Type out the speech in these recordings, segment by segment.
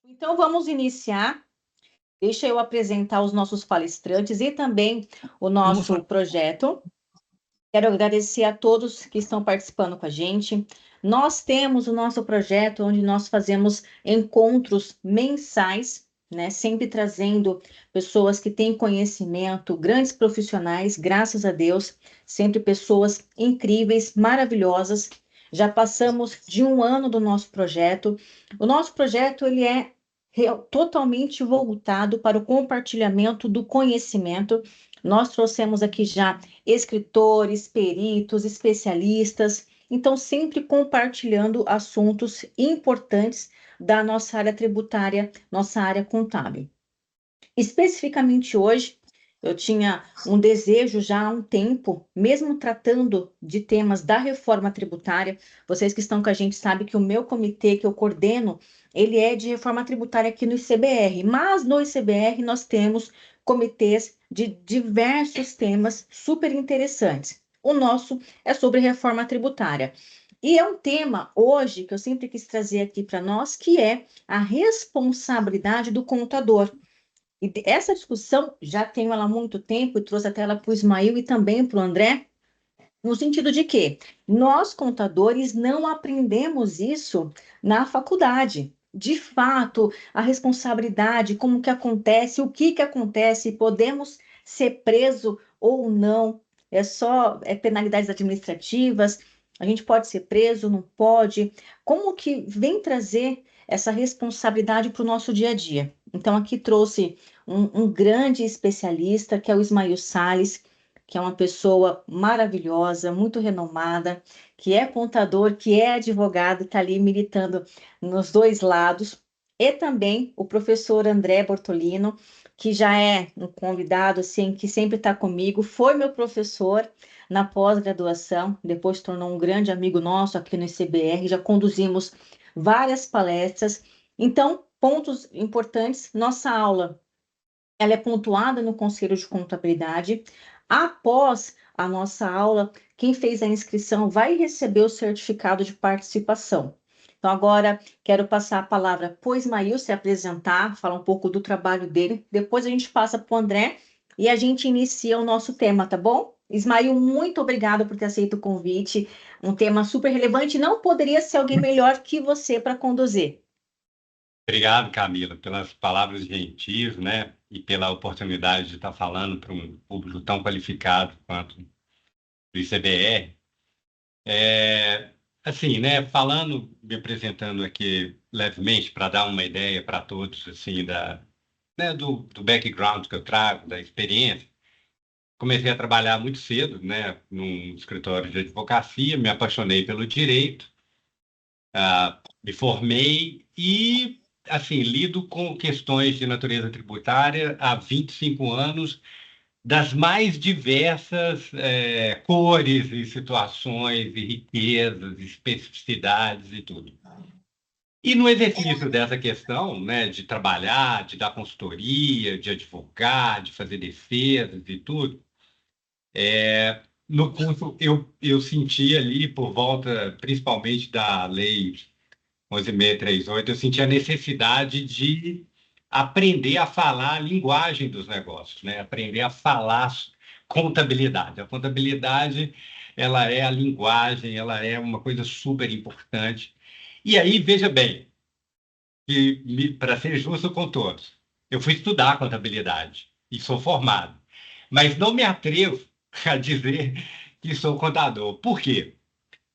Então, vamos iniciar. Deixa eu apresentar os nossos palestrantes e também o nosso projeto. Quero agradecer a todos que estão participando com a gente. Nós temos o nosso projeto onde nós fazemos encontros mensais, né? Sempre trazendo pessoas que têm conhecimento, grandes profissionais, graças a Deus, sempre pessoas incríveis, maravilhosas. Já passamos de um ano do nosso projeto. O nosso projeto ele é totalmente voltado para o compartilhamento do conhecimento. Nós trouxemos aqui já escritores, peritos, especialistas, então sempre compartilhando assuntos importantes da nossa área tributária, nossa área contábil. Especificamente hoje, eu tinha um desejo já há um tempo, mesmo tratando de temas da reforma tributária, vocês que estão com a gente sabem que o meu comitê que eu coordeno, ele é de reforma tributária aqui no ICBR, mas no ICBR nós temos comitês de diversos temas super interessantes. O nosso é sobre reforma tributária. E é um tema hoje que eu sempre quis trazer aqui para nós, que é a responsabilidade do contador. E essa discussão já tenho ela há muito tempo e trouxe até ela para o Ismael e também para o André, no sentido de que nós, contadores, não aprendemos isso na faculdade. De fato, a responsabilidade, como que acontece, o que acontece, podemos ser preso ou não, é penalidades administrativas, a gente pode ser preso, não pode. Como que vem trazer essa responsabilidade para o nosso dia a dia? Então, aqui trouxe um grande especialista, que é o Ismael Salles, que é uma pessoa maravilhosa, muito renomada, que é contador, que é advogado, está ali militando nos dois lados, e também o professor André Bortolino, que já é um convidado, assim, que sempre está comigo, foi meu professor na pós-graduação, depois tornou um grande amigo nosso aqui no ICBR, já conduzimos várias palestras. Então, pontos importantes, nossa aula ela é pontuada no Conselho de Contabilidade. Após a nossa aula, quem fez a inscrição vai receber o certificado de participação. Então, agora quero passar a palavra para o Ismael se apresentar, falar um pouco do trabalho dele. Depois a gente passa para o André e a gente inicia o nosso tema, tá bom? Ismael, muito obrigada por ter aceito o convite. Um tema super relevante. Não poderia ser alguém melhor que você para conduzir. Obrigado, Camila, pelas palavras gentis, né? E pela oportunidade de estar falando para um público tão qualificado quanto o ICBR. Assim, né? Falando, me apresentando aqui levemente para dar uma ideia para todos, assim, do background que eu trago, da experiência. Comecei a trabalhar muito cedo, né? Num escritório de advocacia, me apaixonei pelo direito, me formei e, assim, lido com questões de natureza tributária há 25 anos, das mais diversas cores e situações e riquezas, especificidades e tudo. E no exercício dessa questão, né, de trabalhar, de dar consultoria, de advogar, de fazer defesas e tudo, no curso eu senti ali, por volta principalmente da lei 11.638, eu senti a necessidade de aprender a falar a linguagem dos negócios, né? Aprender a falar contabilidade. A contabilidade, ela é a linguagem, ela é uma coisa super importante. E aí, veja bem, para ser justo com todos, eu fui estudar contabilidade e sou formado, mas não me atrevo a dizer que sou contador. Por quê?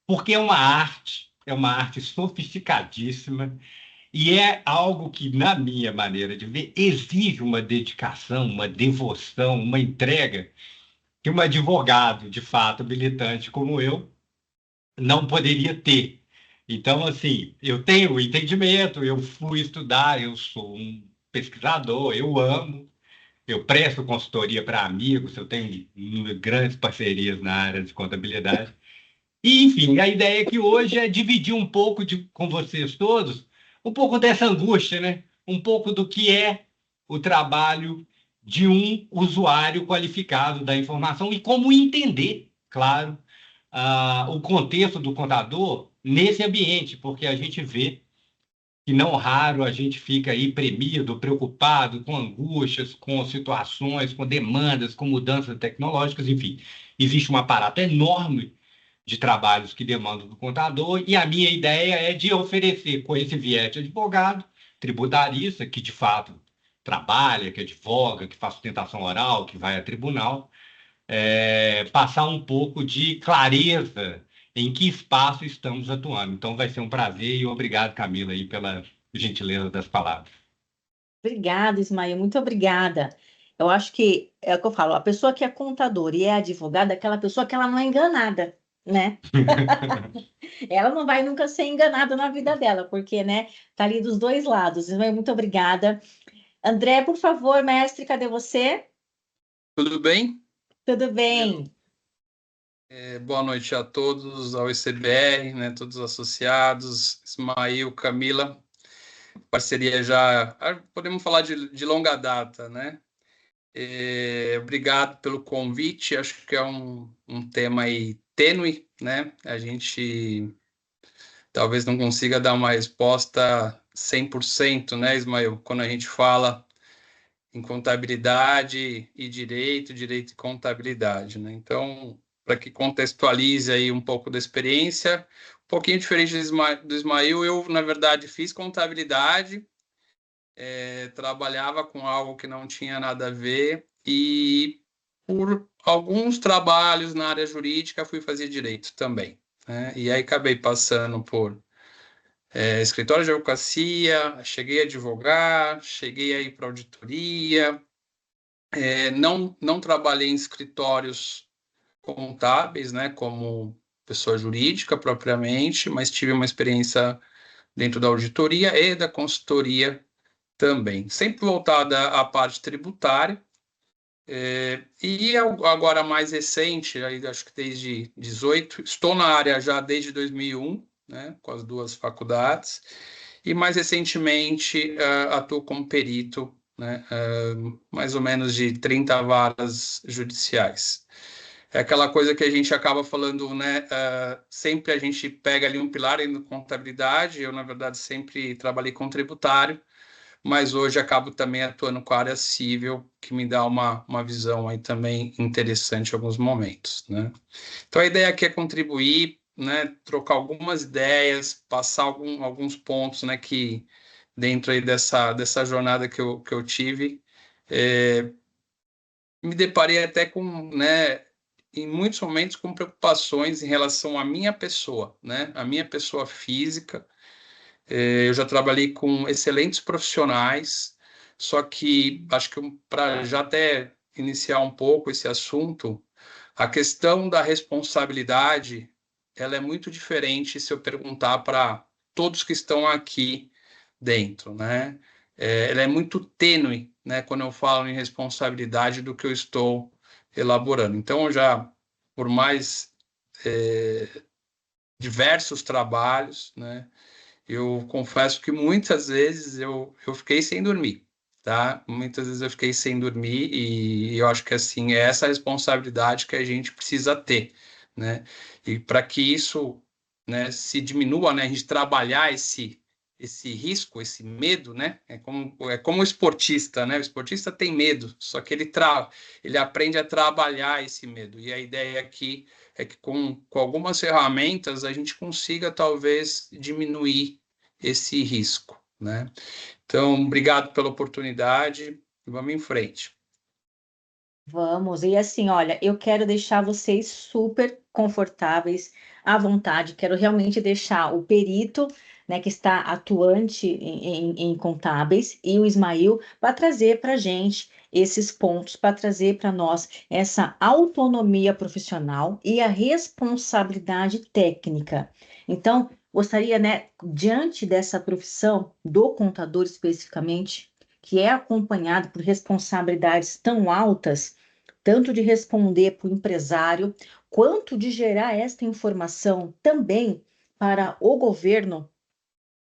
Porque é uma arte sofisticadíssima e é algo que, na minha maneira de ver, exige uma dedicação, uma devoção, uma entrega que um advogado, de fato, habilitante como eu, não poderia ter. Então, assim, eu tenho o entendimento, eu fui estudar, eu sou um pesquisador, eu amo, eu presto consultoria para amigos, eu tenho grandes parcerias na área de contabilidade. E, enfim, a ideia aqui hoje é dividir um pouco com vocês todos, um pouco dessa angústia, né? Um pouco do que é o trabalho de um usuário qualificado da informação e como entender, claro, o contexto do contador nesse ambiente, porque a gente vê e não raro a gente fica aí premido, preocupado com angústias, com situações, com demandas, com mudanças tecnológicas, enfim. Existe um aparato enorme de trabalhos que demandam do contador, e a minha ideia é de oferecer, com esse viés de advogado, tributarista, que de fato trabalha, que advoga, que faz sustentação oral, que vai a tribunal, passar um pouco de clareza em que espaço estamos atuando. Então vai ser um prazer e obrigado, Camila, aí pela gentileza das palavras. Obrigada, Ismael, muito obrigada. Eu acho que é o que eu falo, a pessoa que é contadora e é advogada é aquela pessoa que ela não é enganada, né? Ela não vai nunca ser enganada na vida dela, porque, né, tá ali dos dois lados. Ismael, muito obrigada. André, por favor, mestre, cadê você? Tudo bem? Tudo bem? Boa noite a todos, ao ICBR, né, todos os associados, Ismael, Camila, parceria já, podemos falar de longa data, né? Obrigado pelo convite, acho que é um tema aí tênue, né? A gente talvez não consiga dar uma resposta 100%, né, Ismael? Quando a gente fala em contabilidade e direito, direito e contabilidade, né? Então, para que contextualize aí um pouco da experiência, um pouquinho diferente do Ismael, eu, na verdade, fiz contabilidade, trabalhava com algo que não tinha nada a ver e por alguns trabalhos na área jurídica fui fazer direito também, né? E aí acabei passando por escritório de advocacia, cheguei a advogar, cheguei a ir para auditoria, não trabalhei em escritórios contábeis, né, como pessoa jurídica propriamente, mas tive uma experiência dentro da auditoria e da consultoria também, sempre voltada à parte tributária. E agora mais recente, aí acho que desde 18, estou na área já desde 2001, né, com as duas faculdades, e mais recentemente atuo como perito, né, mais ou menos de 30 varas judiciais. É aquela coisa que a gente acaba falando, né, sempre a gente pega ali um pilar em contabilidade, eu, na verdade, sempre trabalhei com tributário, mas hoje acabo também atuando com a área civil, que me dá uma visão aí também interessante em alguns momentos, né? Então, a ideia aqui é contribuir, né, trocar algumas ideias, passar alguns pontos, né, que dentro aí dessa jornada que eu tive, me deparei até com, né, em muitos momentos com preocupações em relação à minha pessoa, né, a minha pessoa física. Eu já trabalhei com excelentes profissionais, só que acho que para já até iniciar um pouco esse assunto, a questão da responsabilidade, ela é muito diferente se eu perguntar para todos que estão aqui dentro, né? Ela é muito tênue, né, quando eu falo em responsabilidade do que eu estou elaborando. Então, eu já, por mais diversos trabalhos, né, eu confesso que muitas vezes eu fiquei sem dormir, tá? Muitas vezes eu fiquei sem dormir e eu acho que, assim, é essa responsabilidade que a gente precisa ter, né? E para que isso, né, se diminua, né, a gente trabalhar esse risco, esse medo, né? É como o esportista, né? O esportista tem medo, só que ele aprende a trabalhar esse medo. E a ideia aqui é que com algumas ferramentas a gente consiga talvez diminuir esse risco, né? Então, obrigado pela oportunidade e vamos em frente. Vamos. E assim, olha, eu quero deixar vocês super confortáveis, à vontade. Quero realmente deixar o perito, né, que está atuante em contábeis, e o Ismael para trazer para a gente esses pontos, para trazer para nós essa autonomia profissional e a responsabilidade técnica. Então, gostaria, né, diante dessa profissão do contador especificamente, que é acompanhado por responsabilidades tão altas, tanto de responder para o empresário, quanto de gerar esta informação também para o governo,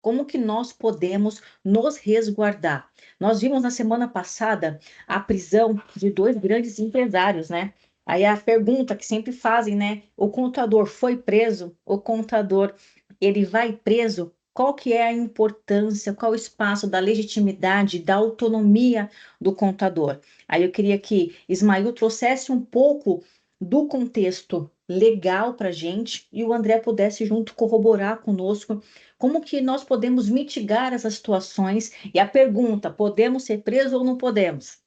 como que nós podemos nos resguardar. Nós vimos na semana passada a prisão de dois grandes empresários, né? Aí a pergunta que sempre fazem, né? O contador foi preso? O contador, ele vai preso? qual que é a importância, qual o espaço da legitimidade, da autonomia do contador. Aí eu queria que Ismael trouxesse um pouco do contexto legal para a gente e o André pudesse junto corroborar conosco como que nós podemos mitigar essas situações. E a pergunta, podemos ser presos ou não podemos?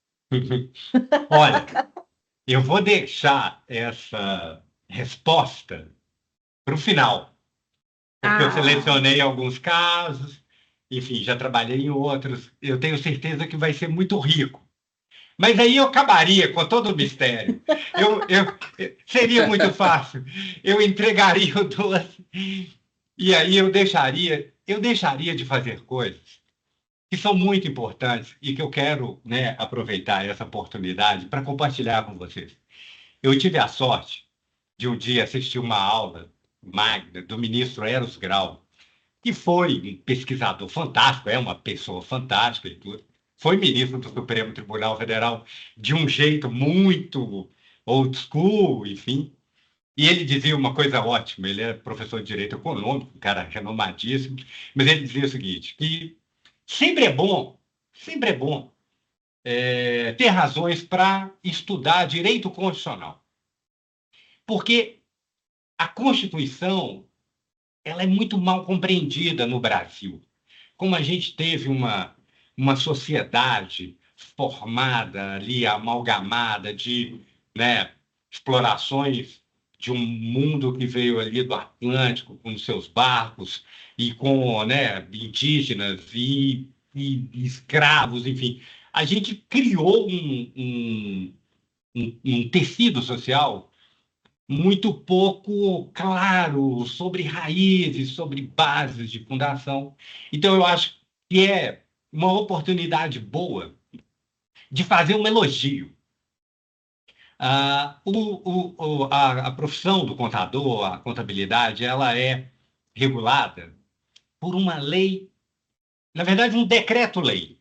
Olha, eu vou deixar essa resposta para o final, porque eu Ah, selecionei alguns casos, enfim, já trabalhei em outros, eu tenho certeza que vai ser muito rico. Mas aí eu acabaria com todo o mistério. Seria muito fácil. Eu entregaria o doce e aí eu deixaria de fazer coisas que são muito importantes e que eu quero, né, aproveitar essa oportunidade para compartilhar com vocês. Eu tive a sorte de um dia assistir uma aula magna do ministro Eros Grau, que foi um pesquisador fantástico, é uma pessoa fantástica e tudo. Foi ministro do Supremo Tribunal Federal de um jeito muito old school, enfim. E ele dizia uma coisa ótima, ele é professor de Direito Econômico, um cara renomadíssimo, mas ele dizia o seguinte, que sempre é bom ter razões para estudar direito constitucional. Porque a Constituição ela é muito mal compreendida no Brasil. Como a gente teve uma sociedade formada ali, amalgamada de, né, explorações de um mundo que veio ali do Atlântico com seus barcos e com, né, indígenas e escravos, enfim. A gente criou um tecido social muito pouco claro sobre raízes, sobre bases de fundação. Então, eu acho que é uma oportunidade boa de fazer um elogio. A profissão do contador, a contabilidade, ela é regulada por uma lei, na verdade, um decreto-lei.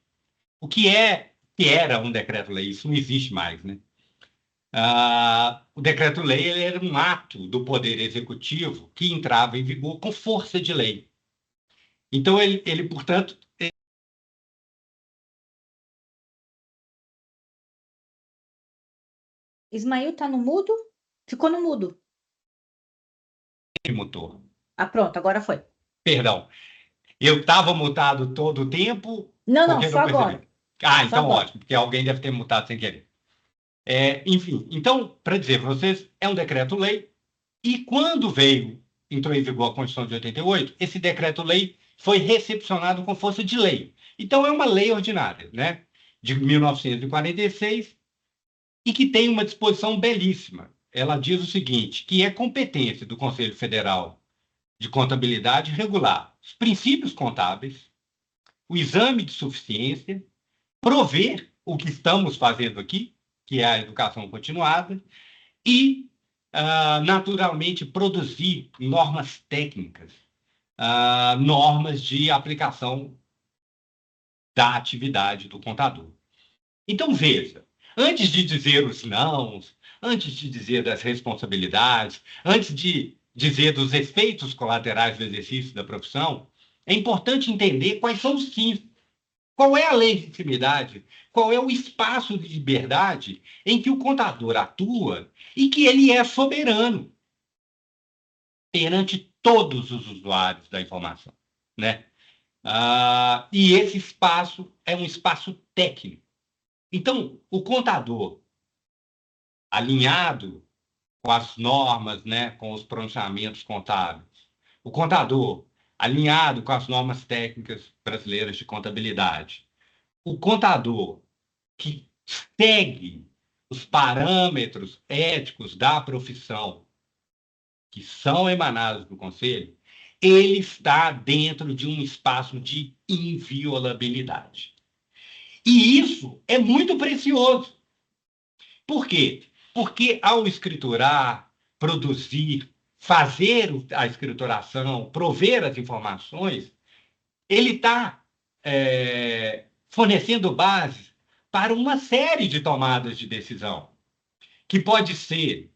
Que era um decreto-lei, isso não existe mais, né? O decreto-lei ele era um ato do Poder Executivo que entrava em vigor com força de lei. Então, portanto, Ismael tá no mudo? Ficou no mudo. ele mutou. Ah, pronto, agora foi. Perdão, eu estava mutado todo o tempo Não, não, porque só não agora. percebi. Ah, Só então agora. ótimo, porque alguém deve ter mutado sem querer. Enfim, então, para dizer para vocês, é um decreto-lei e quando entrou em vigor a Constituição de 88, esse decreto-lei foi recepcionado com força de lei. Então, é uma lei ordinária, né? De 1946, e que tem uma disposição belíssima. Ela diz o seguinte, que é competência do Conselho Federal de Contabilidade regular os princípios contábeis, o exame de suficiência, prover o que estamos fazendo aqui, que é a educação continuada, e, naturalmente, produzir normas técnicas, normas de aplicação da atividade do contador. Então, veja, antes de dizer os nãos, antes de dizer das responsabilidades, antes de dizer dos efeitos colaterais do exercício da profissão, é importante entender quais são os fins. Qual é a legitimidade? Qual é o espaço de liberdade em que o contador atua e que ele é soberano perante todos os usuários da informação, né? E esse espaço é um espaço técnico. Então, o contador, alinhado com as normas, né, com os pronunciamentos contábeis, o contador, alinhado com as normas técnicas brasileiras de contabilidade, o contador que segue os parâmetros éticos da profissão, que são emanados do Conselho, ele está dentro de um espaço de inviolabilidade. E isso é muito precioso. Por quê? Porque ao escriturar, produzir, fazer a escrituração, prover as informações, ele está fornecendo bases para uma série de tomadas de decisão, que pode ser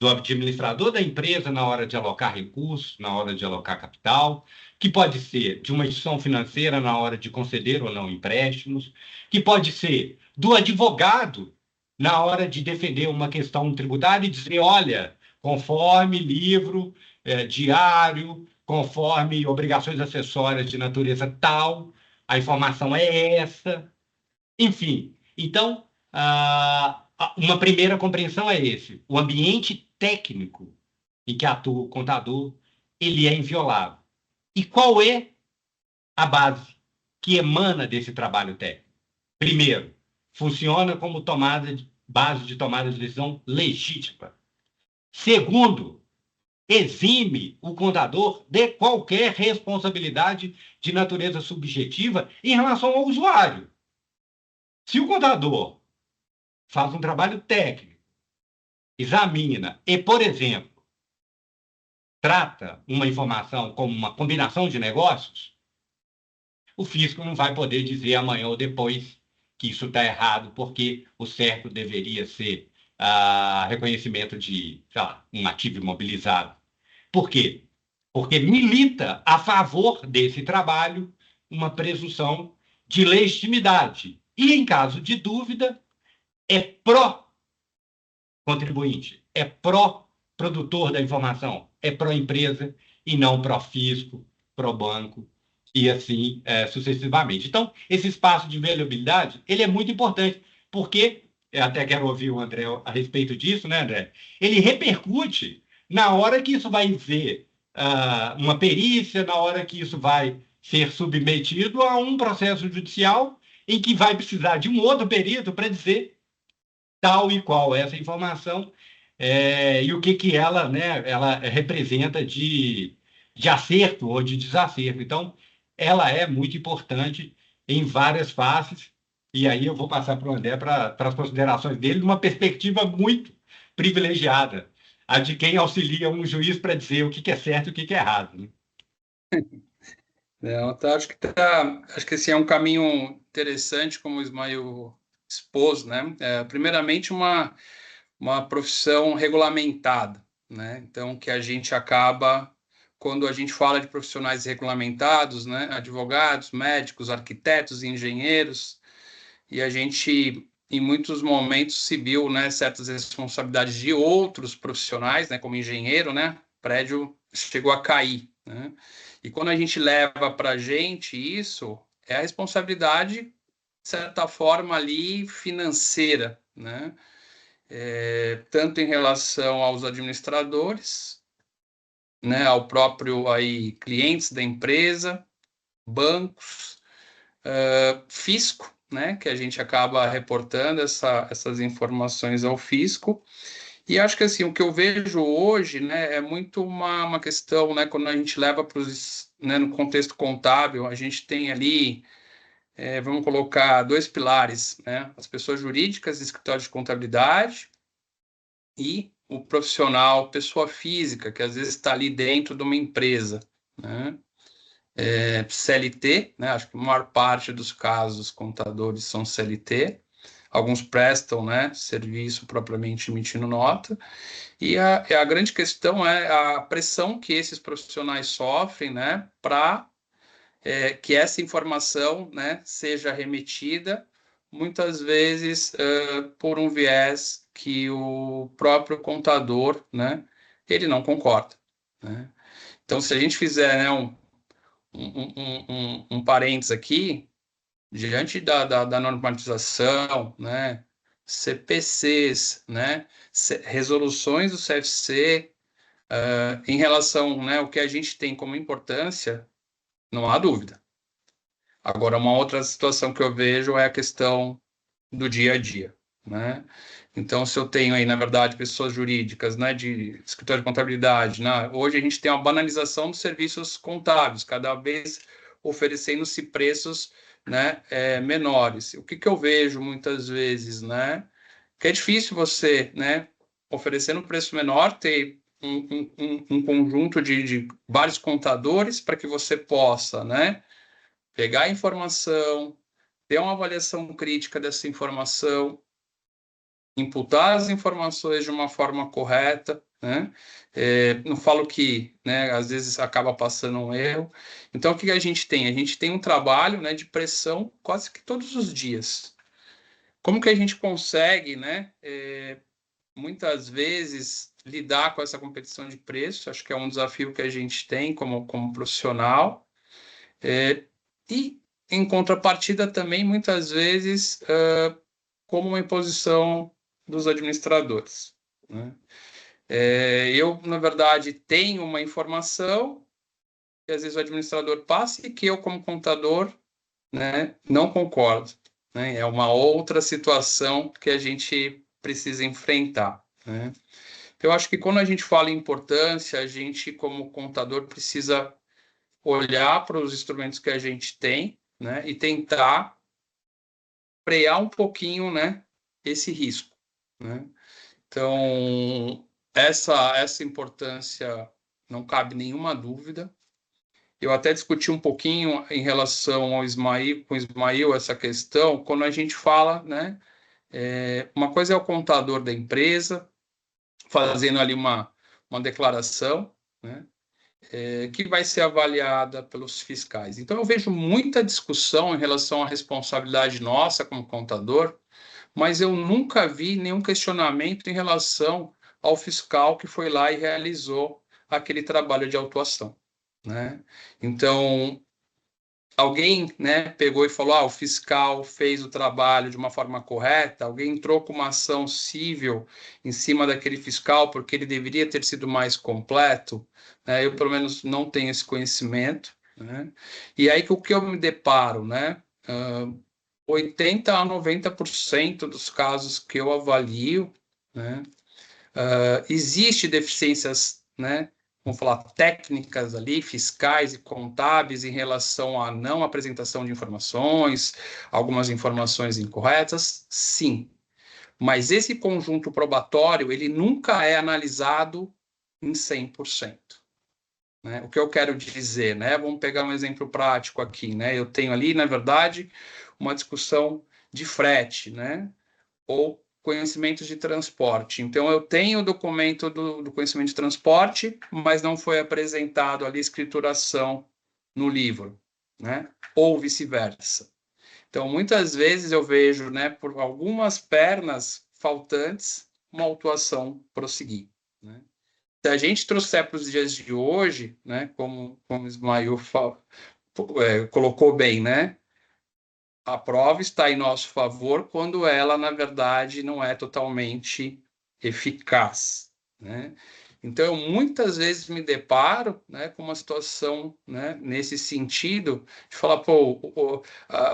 do administrador da empresa na hora de alocar recursos, na hora de alocar capital, que pode ser de uma instituição financeira na hora de conceder ou não empréstimos, que pode ser do advogado na hora de defender uma questão tributária e dizer, olha, conforme livro diário, conforme obrigações acessórias de natureza tal, a informação é essa. Enfim, então, uma primeira compreensão é esse. O ambiente técnico em que atua o contador, ele é inviolável. E qual é a base que emana desse trabalho técnico? Primeiro, funciona como base de tomada de decisão legítima. Segundo, exime o contador de qualquer responsabilidade de natureza subjetiva em relação ao usuário. Se o contador faz um trabalho técnico, examina e, por exemplo, trata uma informação como uma combinação de negócios, o fisco não vai poder dizer amanhã ou depois que isso está errado, porque o certo deveria ser reconhecimento de, sei lá, um ativo imobilizado. Por quê? Porque milita a favor desse trabalho uma presunção de legitimidade. E, em caso de dúvida, é pró-contribuinte, é pró-produtor da informação, é pró-empresa e não pró-fisco, pró-banco e assim sucessivamente. Então, esse espaço de inviolatabilidade, ele é muito importante, porque, eu até quero ouvir o André a respeito disso, né, André? Ele repercute na hora que isso vai ver uma perícia, na hora que isso vai ser submetido a um processo judicial em que vai precisar de um outro perito para dizer tal e qual essa informação e o que ela, né, ela representa de acerto ou de desacerto. Então, ela é muito importante em várias faces, e aí eu vou passar para o André para as considerações dele, numa perspectiva muito privilegiada, a de quem auxilia um juiz para dizer o que é certo e o que é errado. Né? Não, acho que esse é um caminho interessante, como o Ismael expôs, né? Primeiramente, uma profissão regulamentada, né? Então, que a gente acaba, quando a gente fala de profissionais regulamentados, né? Advogados, médicos, arquitetos, engenheiros, e a gente, em muitos momentos, se viu, né, certas responsabilidades de outros profissionais, né? Como engenheiro, né? O prédio chegou a cair, né? E quando a gente leva para a gente isso, é a responsabilidade, de certa forma, ali financeira, né? Tanto em relação aos administradores, né, ao próprio aí, clientes da empresa, bancos, fisco, né, que a gente acaba reportando essas informações ao fisco. E acho que assim, o que eu vejo hoje, né, é muito uma questão, né, quando a gente leva para os, né, no contexto contábil, a gente tem ali, vamos colocar dois pilares, né, as pessoas jurídicas, escritórios de contabilidade, e o profissional, pessoa física, que às vezes está ali dentro de uma empresa, né? CLT, né? Acho que a maior parte dos casos contadores são CLT, alguns prestam, né, serviço propriamente emitindo nota, e a grande questão é a pressão que esses profissionais sofrem, né, para que essa informação, né, seja remetida, muitas vezes por um viés que o próprio contador, né, ele não concorda, né? Então, se a gente fizer, né, um parênteses aqui, diante da normatização, né, CPCs, né, resoluções do CFC, em relação, né, ao que a gente tem como importância, não há dúvida. Agora, uma outra situação que eu vejo é a questão do dia a dia, né? Então, se eu tenho aí, na verdade, pessoas jurídicas, né, de escritório de contabilidade, né? Hoje a gente tem uma banalização dos serviços contábeis, cada vez oferecendo-se preços, né, menores. O que eu vejo muitas vezes, né, que é difícil você, né, oferecendo um preço menor, ter um conjunto de vários contadores para que você possa, né, pegar a informação, ter uma avaliação crítica dessa informação, imputar as informações de uma forma correta, né? Não falo que, né, às vezes acaba passando um erro. Então, o que a gente tem? A gente tem um trabalho, né, de pressão quase que todos os dias. Como que a gente consegue, né, muitas vezes lidar com essa competição de preço? Acho que é um desafio que a gente tem como profissional. E, em contrapartida, também, muitas vezes, como uma imposição dos administradores, né? Eu, na verdade, tenho uma informação que às vezes o administrador passa e que eu, como contador, né, não concordo, né? É uma outra situação que a gente precisa enfrentar, né? Então, eu acho que quando a gente fala em importância, a gente, como contador, precisa olhar para os instrumentos que a gente tem, né, e tentar frear um pouquinho, né, esse risco, né? Então, essa importância não cabe nenhuma dúvida. Eu até discuti um pouquinho em relação ao Ismael, com o Ismael, essa questão, quando a gente fala, né, uma coisa é o contador da empresa, fazendo ali uma declaração, né, que vai ser avaliada pelos fiscais. Então, eu vejo muita discussão em relação à responsabilidade nossa como contador, mas eu nunca vi nenhum questionamento em relação ao fiscal que foi lá e realizou aquele trabalho de autuação, né? Então, alguém, né, pegou e falou: o fiscal fez o trabalho de uma forma correta, alguém entrou com uma ação civil em cima daquele fiscal porque ele deveria ter sido mais completo, né? Eu, pelo menos, não tenho esse conhecimento, né? E aí, o que eu me deparo, né? 80 a 90% dos casos que eu avalio, né, existe deficiências, né, vamos falar, técnicas ali, fiscais e contábeis em relação à não apresentação de informações, algumas informações incorretas, sim. Mas esse conjunto probatório, ele nunca é analisado em 100%. Né? O que eu quero dizer, né? Vamos pegar um exemplo prático aqui, né? Eu tenho ali, na verdade, uma discussão de frete, né? Ou conhecimentos de transporte. Então, eu tenho o documento do conhecimento de transporte, mas não foi apresentado ali escrituração no livro, né? Ou vice-versa. Então, muitas vezes eu vejo, né, por algumas pernas faltantes, uma autuação prosseguir, né? Se a gente trouxer para os dias de hoje, né, como o Ismael colocou bem, né, a prova está em nosso favor quando ela, na verdade, não é totalmente eficaz, né? Então, eu muitas vezes me deparo, né, com uma situação, né, nesse sentido, de falar, pô,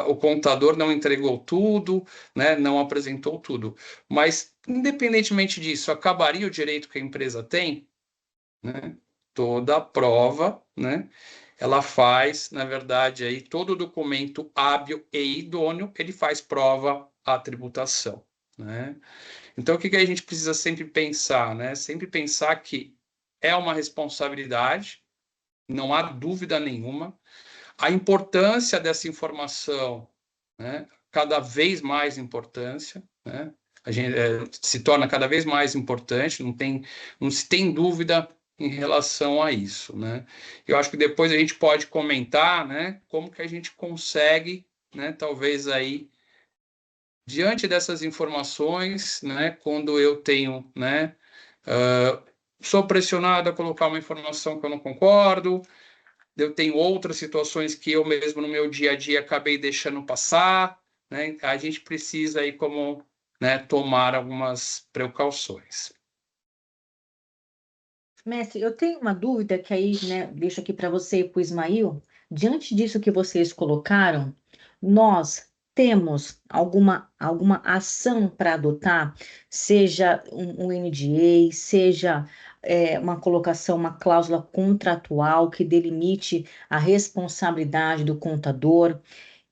o contador não entregou tudo, né, não apresentou tudo. Mas, independentemente disso, acabaria o direito que a empresa tem? Né? Toda a prova, né? Ela faz, na verdade, aí todo documento hábil e idôneo, ele faz prova à tributação, né? Então, o que a gente precisa sempre pensar, né? Sempre pensar que é uma responsabilidade, não há dúvida nenhuma. A importância dessa informação, né? Cada vez mais importância, né? A gente se torna cada vez mais importante, não se tem dúvida em relação a isso, né? Eu acho que depois a gente pode comentar, né, como que a gente consegue, né, talvez aí diante dessas informações, né, quando eu tenho, né, sou pressionado a colocar uma informação que eu não concordo, eu tenho outras situações que eu mesmo no meu dia a dia acabei deixando passar, né? A gente precisa aí como, né, tomar algumas precauções. Mestre, eu tenho uma dúvida que aí, né, deixo aqui para você e para o Ismael. Diante disso que vocês colocaram, nós temos alguma ação para adotar, seja um NDA, seja uma colocação, uma cláusula contratual que delimite a responsabilidade do contador.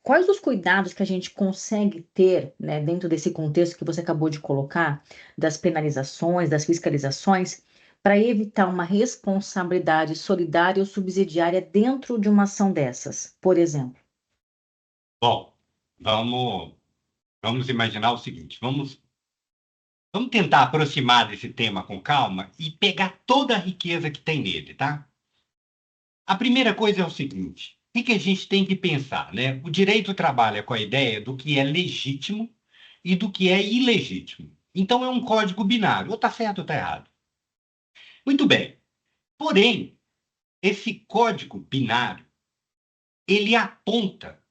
Quais os cuidados que a gente consegue ter, né, dentro desse contexto que você acabou de colocar, das penalizações, das fiscalizações, para evitar uma responsabilidade solidária ou subsidiária dentro de uma ação dessas, por exemplo? Bom, vamos imaginar o seguinte: vamos Vamos tentar aproximar desse tema com calma e pegar toda a riqueza que tem nele, tá? A primeira coisa é o seguinte: o que a gente tem que pensar, né? O direito trabalha com a ideia do que é legítimo e do que é ilegítimo. Então é um código binário, ou está certo ou está errado. Muito bem. Porém, esse código binário, ele aponta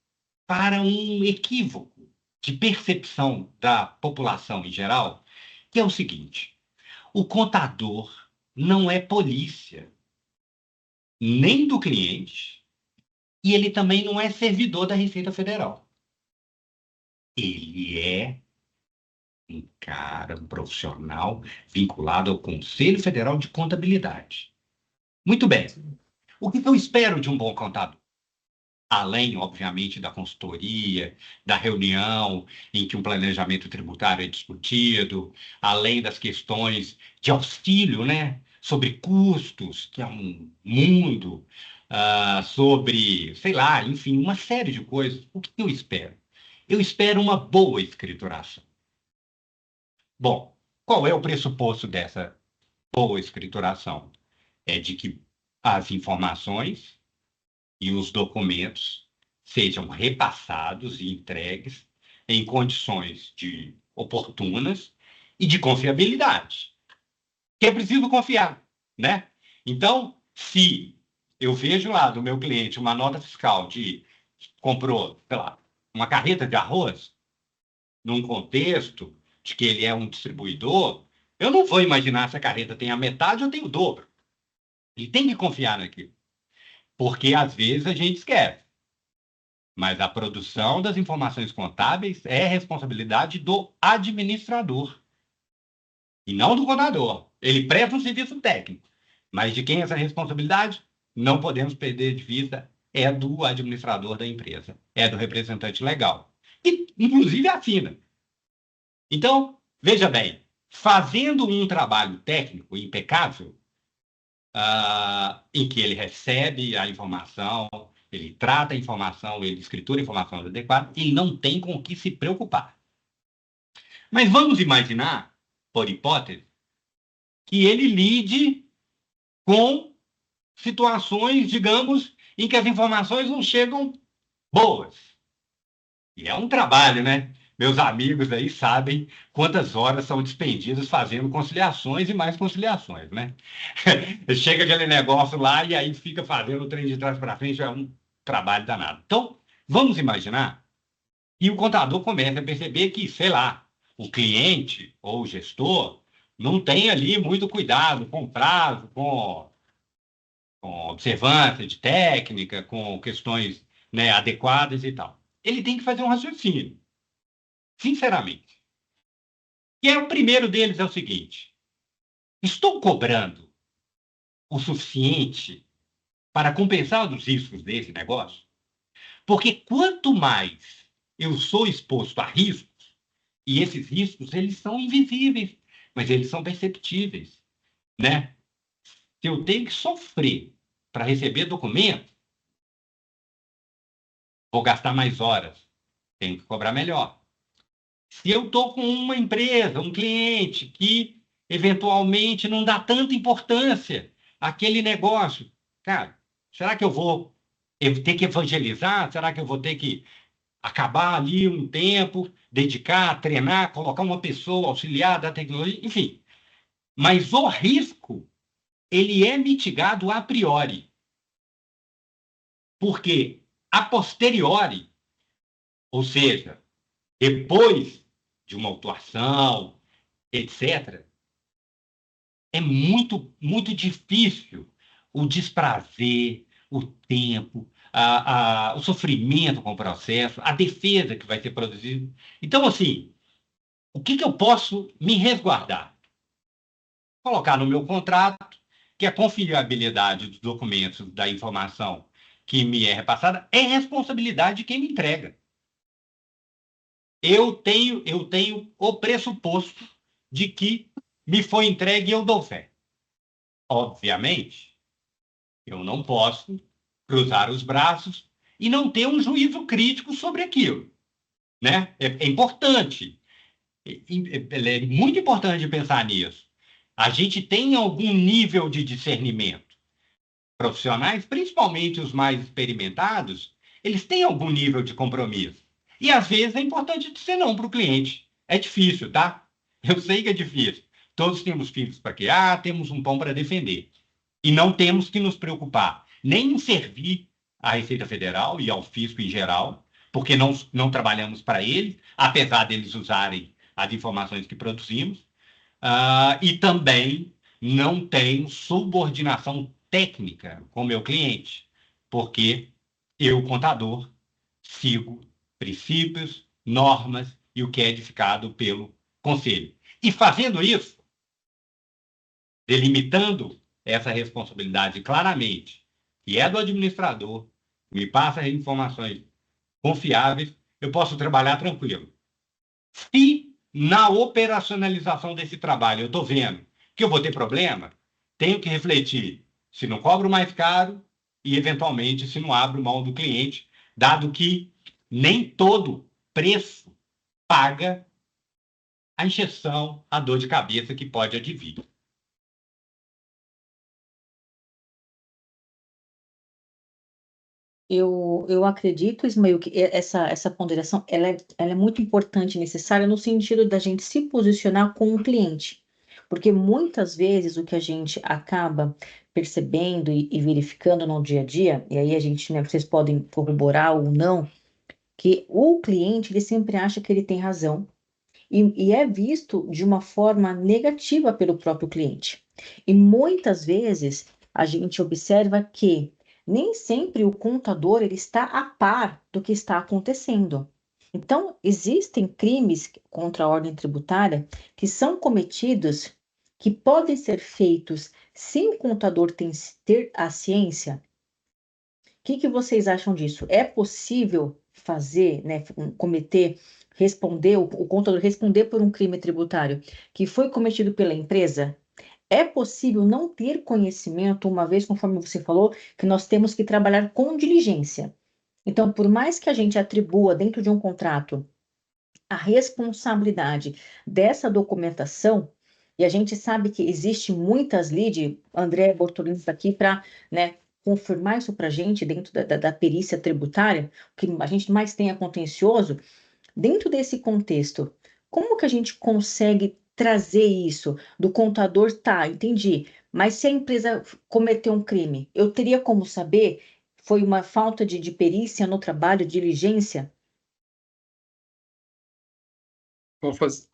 para um equívoco de percepção da população em geral, que é o seguinte: o contador não é polícia, nem do cliente, e ele também não é servidor da Receita Federal. Ele é um cara, um profissional vinculado ao Conselho Federal de Contabilidade. Muito bem. O que eu espero de um bom contador? Além, obviamente, da consultoria, da reunião em que um planejamento tributário é discutido, além das questões de auxílio, né, sobre custos, que é um mundo, sobre, sei lá, enfim, uma série de coisas. O que eu espero? Eu espero uma boa escrituração. Bom, qual é o pressuposto dessa boa escrituração? É de que as informações e os documentos sejam repassados e entregues em condições oportunas e de confiabilidade. Que é preciso confiar, né? Então, se eu vejo lá do meu cliente uma nota fiscal de comprou, sei lá, uma carreta de arroz, num contexto de que ele é um distribuidor, eu não vou imaginar se a carreta tem a metade ou tem o dobro. Ele tem que confiar naquilo. Porque às vezes a gente esquece. Mas a produção das informações contábeis é responsabilidade do administrador e não do contador. Ele presta um serviço técnico, mas de quem é essa responsabilidade? Não podemos perder de vista, é do administrador da empresa, é do representante legal, e inclusive assina. Então, veja bem, fazendo um trabalho técnico impecável, em que ele recebe a informação, ele trata a informação, ele escritura a informação adequada, ele não tem com o que se preocupar. Mas vamos imaginar, por hipótese, que ele lide com situações, digamos, em que as informações não chegam boas. E é um trabalho, né? Meus amigos aí sabem quantas horas são despendidas fazendo conciliações e mais conciliações, né? Chega aquele negócio lá e aí fica fazendo o trem de trás para frente, é um trabalho danado. Então, vamos imaginar que o contador começa a perceber que, sei lá, o cliente ou o gestor não tem ali muito cuidado com prazo, com observância de técnica, com questões, né, adequadas e tal. Ele tem que fazer um raciocínio, sinceramente. E aí, o primeiro deles é o seguinte: estou cobrando o suficiente para compensar os riscos desse negócio? Porque quanto mais eu sou exposto a riscos, e esses riscos, eles são invisíveis, mas eles são perceptíveis, né? Se eu tenho que sofrer para receber documento, vou gastar mais horas, tenho que cobrar melhor. Se eu estou com uma empresa, um cliente que eventualmente não dá tanta importância àquele negócio, cara, será que eu vou ter que evangelizar? Será que eu vou ter que acabar ali um tempo, dedicar, treinar, colocar uma pessoa auxiliar da tecnologia, enfim. Mas o risco, ele é mitigado a priori. Porque a posteriori, ou seja, depois de uma autuação, etc., é muito, muito difícil o desprazer, o tempo, o sofrimento com o processo, a defesa que vai ser produzida. Então, assim, o que eu posso me resguardar? Colocar no meu contrato que a confiabilidade dos documentos, da informação que me é repassada, é responsabilidade de quem me entrega. Eu tenho o pressuposto de que me foi entregue e eu dou fé. Obviamente, eu não posso cruzar os braços e não ter um juízo crítico sobre aquilo, né? É importante É muito importante pensar nisso. A gente tem algum nível de discernimento. Profissionais, principalmente os mais experimentados, eles têm algum nível de compromisso. E às vezes é importante dizer não para o cliente. É difícil, tá? Eu sei que é difícil. Todos temos filhos para criar, temos um pão para defender. E não temos que nos preocupar nem em servir à Receita Federal e ao fisco em geral, porque não trabalhamos para eles, apesar deles usarem as informações que produzimos, e também não tenho subordinação técnica com meu cliente, porque eu, contador, sigo princípios, normas e o que é edificado pelo conselho. E fazendo isso, delimitando essa responsabilidade claramente, que é do administrador, me passa as informações confiáveis, eu posso trabalhar tranquilo. Se na operacionalização desse trabalho eu estou vendo que eu vou ter problema, tenho que refletir se não cobro mais caro e, eventualmente, se não abro mão do cliente, dado que nem todo preço paga a injeção, a dor de cabeça que pode advir. Eu acredito, Ismael, que essa ponderação ela é muito importante e necessária no sentido da gente se posicionar com o cliente. Porque muitas vezes o que a gente acaba percebendo e verificando no dia a dia, e aí a gente, né, vocês podem corroborar ou não, que o cliente ele sempre acha que ele tem razão e é visto de uma forma negativa pelo próprio cliente. E muitas vezes a gente observa que nem sempre o contador ele está a par do que está acontecendo. Então, existem crimes contra a ordem tributária que são cometidos, que podem ser feitos sem o contador ter a ciência. O que vocês acham disso? É possível fazer, né, responder, o contador responder por um crime tributário que foi cometido pela empresa? É possível não ter conhecimento, uma vez, conforme você falou, que nós temos que trabalhar com diligência. Então, por mais que a gente atribua dentro de um contrato a responsabilidade dessa documentação, e a gente sabe que existe muitas leads, André Bortolini está aqui para, né, confirmar isso para a gente dentro da perícia tributária, o que a gente mais tem é contencioso. Dentro desse contexto, como que a gente consegue trazer isso do contador? Tá, entendi, mas se a empresa cometeu um crime, eu teria como saber? Foi uma falta de perícia no trabalho, diligência?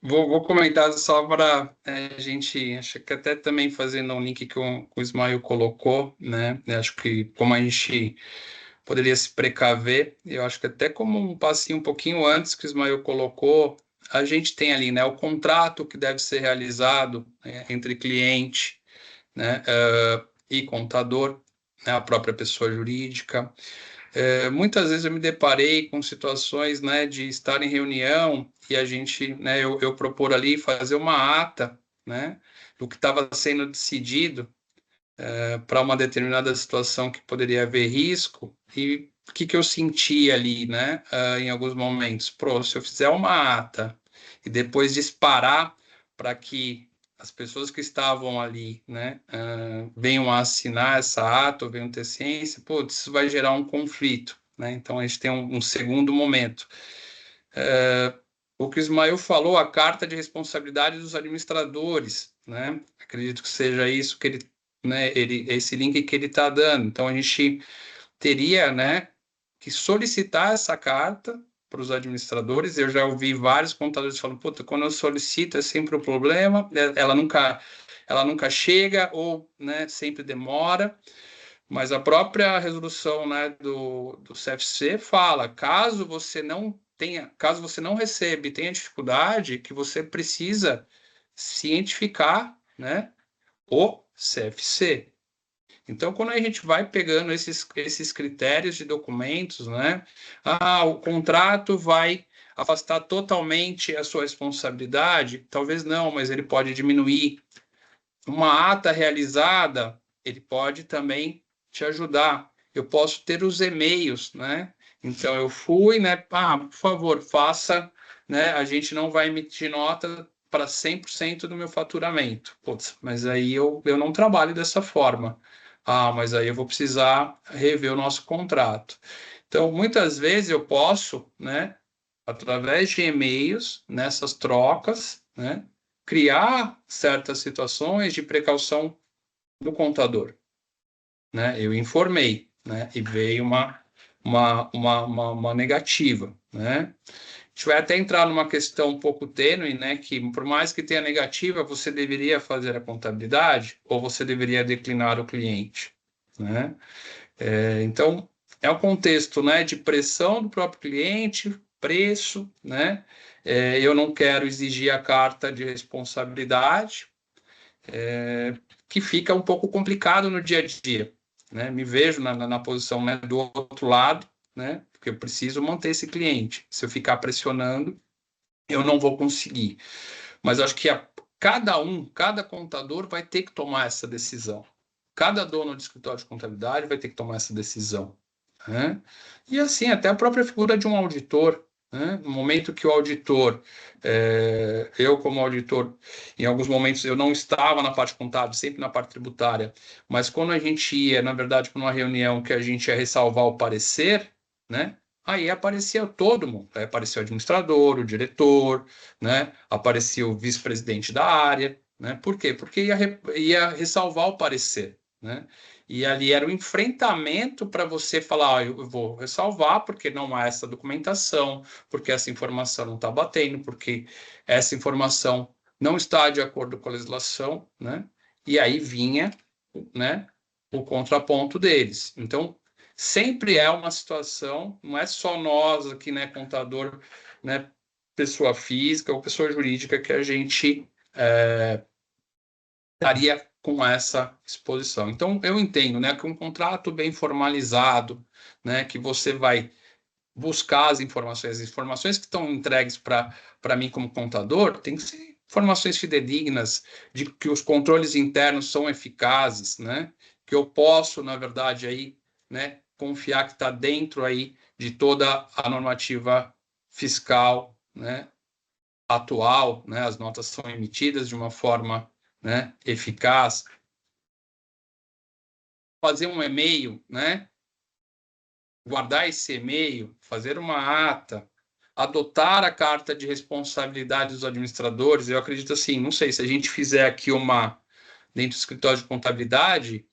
Vou comentar só para a gente, acho que até também fazendo um link que o Ismael colocou, né? Eu acho que como a gente poderia se precaver, eu acho que até como um passinho um pouquinho antes que o Ismael colocou, a gente tem ali, né, o contrato que deve ser realizado, né, entre cliente, né, e contador, né, a própria pessoa jurídica. Muitas vezes eu me deparei com situações, né, de estar em reunião e a gente, né, eu propor ali fazer uma ata, né, do que estava sendo decidido para uma determinada situação que poderia haver risco e o que eu senti ali, né, em alguns momentos. Se eu fizer uma ata e depois disparar para que as pessoas que estavam ali, né, venham a assinar essa ata ou venham ter ciência, putz, isso vai gerar um conflito, né? Então a gente tem um segundo momento. O que o Ismael falou, a carta de responsabilidade dos administradores, né? Acredito que seja isso que ele, né, esse link que ele está dando. Então a gente teria, né, que solicitar essa carta para os administradores. Eu já ouvi vários contadores falando, puta, quando eu solicito é sempre um problema, ela nunca chega ou, né, sempre demora. Mas a própria resolução, né, do CFC fala, caso você não receba e tenha dificuldade, que você precisa cientificar, né, o CFC. Então, quando a gente vai pegando esses critérios de documentos, né, o contrato vai afastar totalmente a sua responsabilidade? Talvez não, mas ele pode diminuir. Uma ata realizada, ele pode também te ajudar. Eu posso ter os e-mails, né? Então, eu fui, né, por favor, faça, né, a gente não vai emitir nota para 100% do meu faturamento. Putz, mas aí eu não trabalho dessa forma. Ah, mas aí eu vou precisar rever o nosso contrato. Então, muitas vezes eu posso, né, através de e-mails, nessas trocas, né, criar certas situações de precaução do contador, né? Eu informei, né, e veio uma negativa, né? A gente vai até entrar numa questão um pouco tênue, né, que por mais que tenha negativa, você deveria fazer a contabilidade ou você deveria declinar o cliente, né? Então, é o contexto, né, de pressão do próprio cliente, preço, né? Eu não quero exigir a carta de responsabilidade, que fica um pouco complicado no dia a dia, né? Me vejo na posição, né, do outro lado, né? Porque eu preciso manter esse cliente. Se eu ficar pressionando, eu não vou conseguir. Mas acho que cada contador vai ter que tomar essa decisão. Cada dono de escritório de contabilidade vai ter que tomar essa decisão, né? E assim, até a própria figura de um auditor, né? No momento que o auditor, eu como auditor, em alguns momentos eu não estava na parte contábil, sempre na parte tributária, mas quando a gente ia, na verdade, para uma reunião que a gente ia ressalvar o parecer, né? Aí aparecia todo mundo, aí aparecia o administrador, o diretor, né? Aparecia o vice-presidente da área, né? Por quê? Porque ia ressalvar o parecer, né? E ali era o enfrentamento para você falar, eu vou ressalvar porque não há essa documentação, porque essa informação não está batendo, porque essa informação não está de acordo com a legislação, né? E aí vinha, né, o contraponto deles. Então, sempre é uma situação, não é só nós aqui, né, contador, né, pessoa física ou pessoa jurídica, que a gente estaria com essa exposição. Então, eu entendo, né, que um contrato bem formalizado, né, que você vai buscar as informações que estão entregues para mim como contador, tem que ser informações fidedignas, de que os controles internos são eficazes, né, que eu posso, na verdade, aí, né, confiar que está dentro aí de toda a normativa fiscal, né, atual, né, as notas são emitidas de uma forma, né, eficaz. Fazer um e-mail, né, guardar esse e-mail, fazer uma ata, adotar a carta de responsabilidade dos administradores, eu acredito assim, não sei, se a gente fizer aqui dentro do escritório de contabilidade,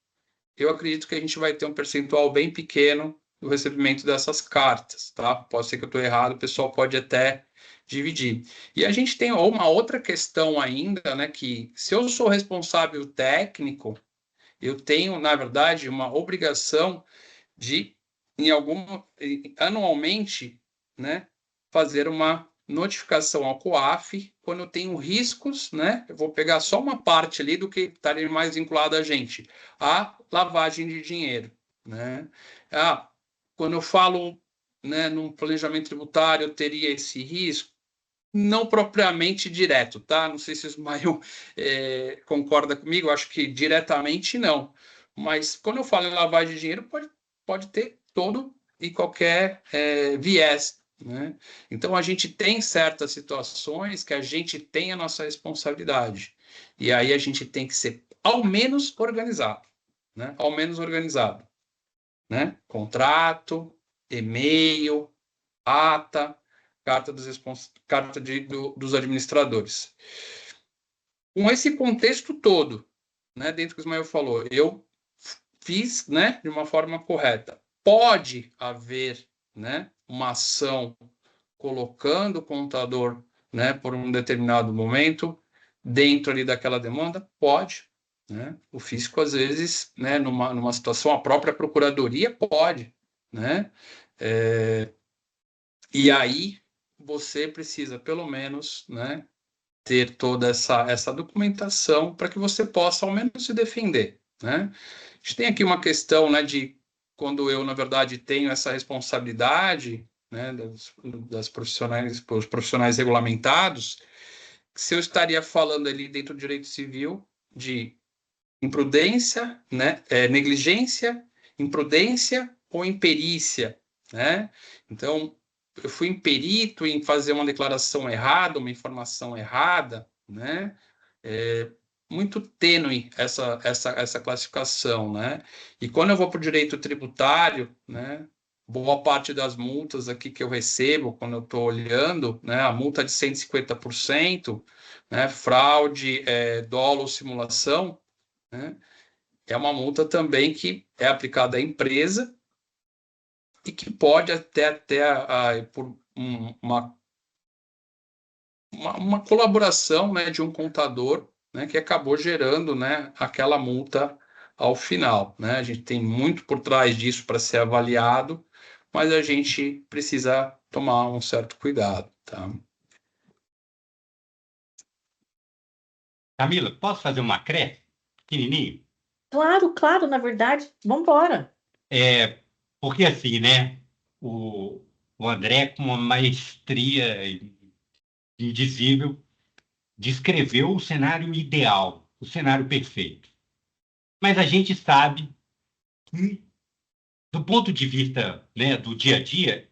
eu acredito que a gente vai ter um percentual bem pequeno do recebimento dessas cartas, tá? Pode ser que eu estou errado, o pessoal pode até dividir. E a gente tem uma outra questão ainda, né, que se eu sou responsável técnico, eu tenho, na verdade, uma obrigação de, anualmente, né, fazer uma notificação ao COAF quando eu tenho riscos, né? Eu vou pegar só uma parte ali do que estaria mais vinculado a gente, a lavagem de dinheiro, né? Quando eu falo, né, num planejamento tributário, eu teria esse risco? Não propriamente direto, tá? Não sei se o Ismael concorda comigo, acho que diretamente não. Mas quando eu falo em lavagem de dinheiro, pode ter todo e qualquer viés, né? Então, a gente tem certas situações que a gente tem a nossa responsabilidade. E aí a gente tem que ser ao menos organizado, né? Ao menos organizado, né? Contrato, e-mail, ata, carta dos administradores. Com esse contexto todo, né, dentro do que o Ismael falou, eu fiz, né, de uma forma correta. Pode haver, né, uma ação colocando o contador, né, por um determinado momento dentro ali daquela demanda? Pode. Né? O fisco, às vezes, né, numa situação, a própria procuradoria pode. Né? E aí você precisa, pelo menos, né, ter toda essa documentação para que você possa, ao menos, se defender. Né? A gente tem aqui uma questão, né, de quando eu, na verdade, tenho essa responsabilidade, né, das profissionais, os profissionais regulamentados, se eu estaria falando ali dentro do direito civil de imprudência, né, negligência, imprudência ou imperícia, né? Então, eu fui imperito em fazer uma declaração errada, uma informação errada, né? Muito tênue essa classificação, né? E quando eu vou para o direito tributário, né? Boa parte das multas aqui que eu recebo, quando eu estou olhando, né? A multa de 150%, né? Fraude, dolo ou simulação, né? É uma multa também que é aplicada à empresa e que pode até por uma colaboração, né, de um contador, né, que acabou gerando, né, aquela multa ao final, né? A gente tem muito por trás disso para ser avaliado, mas a gente precisa tomar um certo cuidado, tá? Camila, posso fazer uma acréscimo? Pequenininho? Claro, claro, na verdade. Vamos embora. Porque assim, né? O André, com uma maestria indizível, descreveu o cenário ideal, o cenário perfeito. Mas a gente sabe que, do ponto de vista, né, do dia a dia,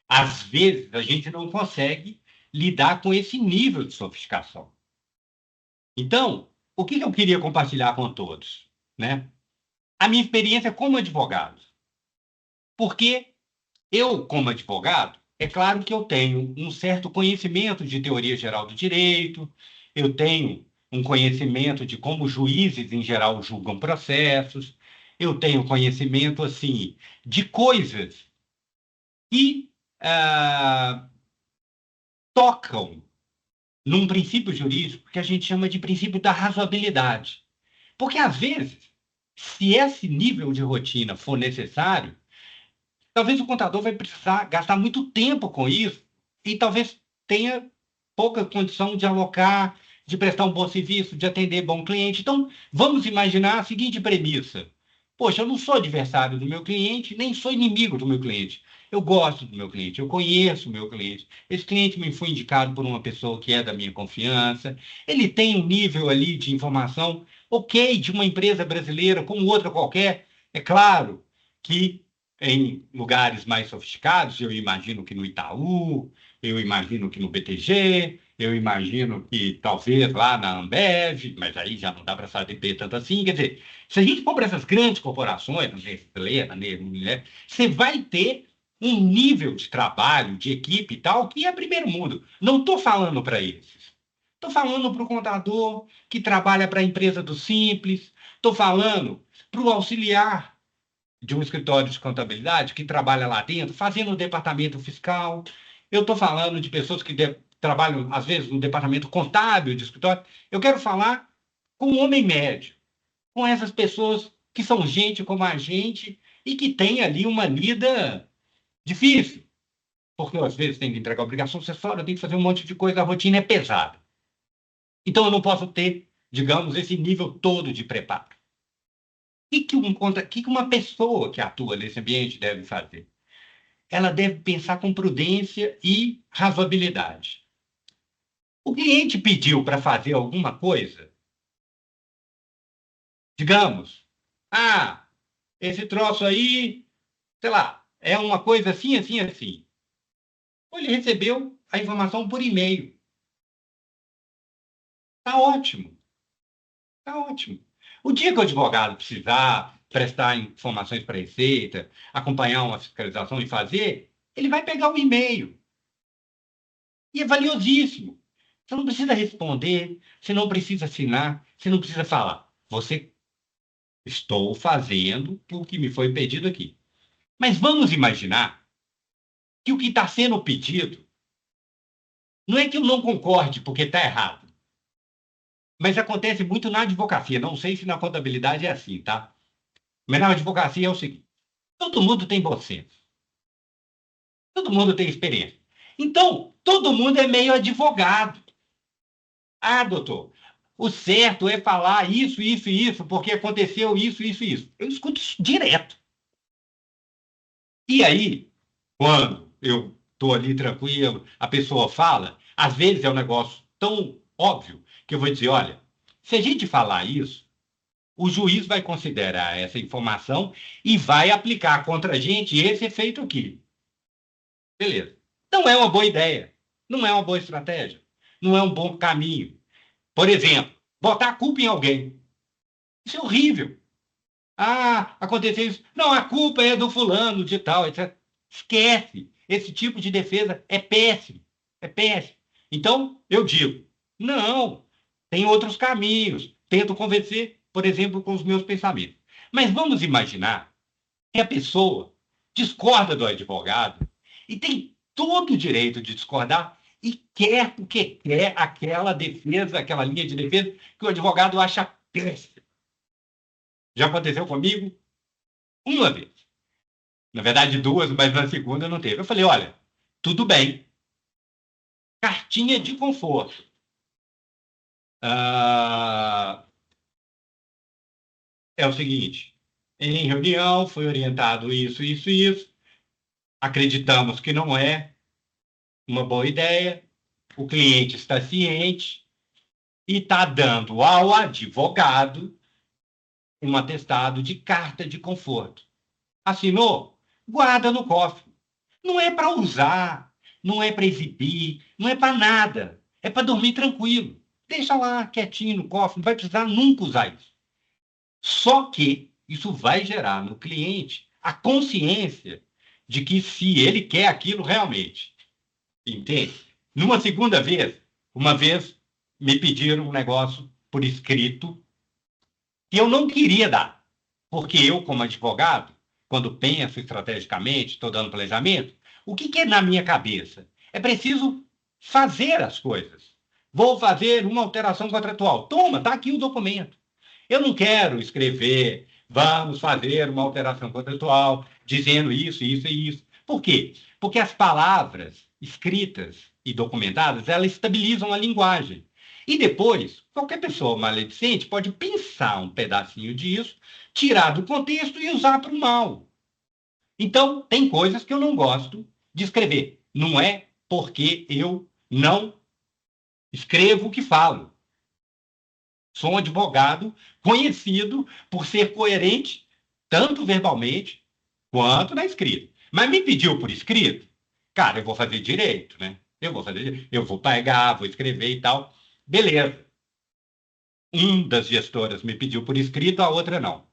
às vezes a gente não consegue lidar com esse nível de sofisticação. Então, o que eu queria compartilhar com todos, né? A minha experiência como advogado. Porque eu, como advogado, é claro que eu tenho um certo conhecimento de teoria geral do direito, eu tenho um conhecimento de como juízes, em geral, julgam processos, eu tenho conhecimento, assim, de coisas que tocam num princípio jurídico que a gente chama de princípio da razoabilidade. Porque, às vezes, se esse nível de rotina for necessário, talvez o contador vai precisar gastar muito tempo com isso e talvez tenha pouca condição de alocar, de prestar um bom serviço, de atender bom cliente. Então, vamos imaginar a seguinte premissa. Poxa, eu não sou adversário do meu cliente, nem sou inimigo do meu cliente. Eu gosto do meu cliente, eu conheço o meu cliente. Esse cliente me foi indicado por uma pessoa que é da minha confiança. Ele tem um nível ali de informação, ok, de uma empresa brasileira como outra qualquer. É claro que em lugares mais sofisticados, eu imagino que no Itaú, eu imagino que no BTG, eu imagino que talvez lá na Ambev, mas aí já não dá para saber tanto assim. Quer dizer, se a gente for para essas grandes corporações, na Nestlé, na Unilever, você vai ter um nível de trabalho, de equipe e tal, que é primeiro mundo. Não estou falando para esses. Estou falando para o contador que trabalha para a empresa do Simples, estou falando para o auxiliar de um escritório de contabilidade que trabalha lá dentro, fazendo o departamento fiscal. Eu estou falando de pessoas que trabalham, às vezes, no departamento contábil de escritório. Eu quero falar com o homem médio, com essas pessoas que são gente como a gente e que tem ali uma lida difícil, porque às vezes tem que entregar obrigação acessória, tem que fazer um monte de coisa, a rotina é pesada. Então eu não posso ter, digamos, esse nível todo de preparo. Que uma pessoa que atua nesse ambiente deve fazer? Ela deve pensar com prudência e razoabilidade. O cliente pediu para fazer alguma coisa, digamos, esse troço aí, sei lá, é uma coisa assim, assim, assim. Ou ele recebeu a informação por e-mail. Está ótimo, está ótimo. O dia que o advogado precisar prestar informações para a Receita, acompanhar uma fiscalização e fazer, ele vai pegar o e-mail. E é valiosíssimo. Você não precisa responder, você não precisa assinar, você não precisa falar. Você estou fazendo o que me foi pedido aqui. Mas vamos imaginar que o que está sendo pedido não é que eu não concorde porque está errado. Mas acontece muito na advocacia. Não sei se na contabilidade é assim, tá? Mas na advocacia é o seguinte: todo mundo tem bom senso. Todo mundo tem experiência. Então, todo mundo é meio advogado. Doutor, o certo é falar isso, isso e isso, porque aconteceu isso, isso e isso. Eu escuto isso direto. E aí, quando eu estou ali tranquilo, a pessoa fala, às vezes é um negócio tão óbvio que eu vou dizer, olha, se a gente falar isso, o juiz vai considerar essa informação e vai aplicar contra a gente esse efeito aqui. Beleza. Não é uma boa ideia, não é uma boa estratégia, não é um bom caminho. Por exemplo, botar a culpa em alguém. Isso é horrível. Ah, aconteceu isso. Não, a culpa é do fulano, de tal, etc. Esquece. Esse tipo de defesa é péssimo. É péssimo. Então, eu digo, não, tem outros caminhos. Tento convencer, por exemplo, com os meus pensamentos. Mas vamos imaginar que a pessoa discorda do advogado e tem todo o direito de discordar e quer porque quer aquela defesa, aquela linha de defesa que o advogado acha péssima. Já aconteceu comigo uma vez. Na verdade, duas, mas na segunda não teve. Eu falei, olha, tudo bem. Cartinha de conforto. É o seguinte, em reunião foi orientado isso, isso e isso. Acreditamos que não é uma boa ideia. O cliente está ciente e está dando ao advogado um atestado de carta de conforto. Assinou? Guarda no cofre. Não é para usar, não é para exibir, não é para nada. É para dormir tranquilo. Deixa lá quietinho no cofre, não vai precisar nunca usar isso. Só que isso vai gerar no cliente a consciência de que se ele quer aquilo realmente. Entende? Numa segunda vez, uma vez me pediram um negócio por escrito que eu não queria dar. Porque eu, como advogado, quando penso estrategicamente, estou dando planejamento, o que é na minha cabeça? É preciso fazer as coisas. Vou fazer uma alteração contratual. Toma, está aqui o documento. Eu não quero escrever, vamos fazer uma alteração contratual, dizendo isso, isso e isso. Por quê? Porque as palavras escritas e documentadas, elas estabilizam a linguagem. E depois, qualquer pessoa maledicente pode pensar um pedacinho disso, tirar do contexto e usar para o mal. Então, tem coisas que eu não gosto de escrever. Não é porque eu não escrevo o que falo. Sou um advogado conhecido por ser coerente, tanto verbalmente quanto na escrita. Mas me pediu por escrito, cara, eu vou fazer direito, né? Eu vou pegar, vou escrever e tal. Beleza. Das gestoras me pediu por escrito, a outra não.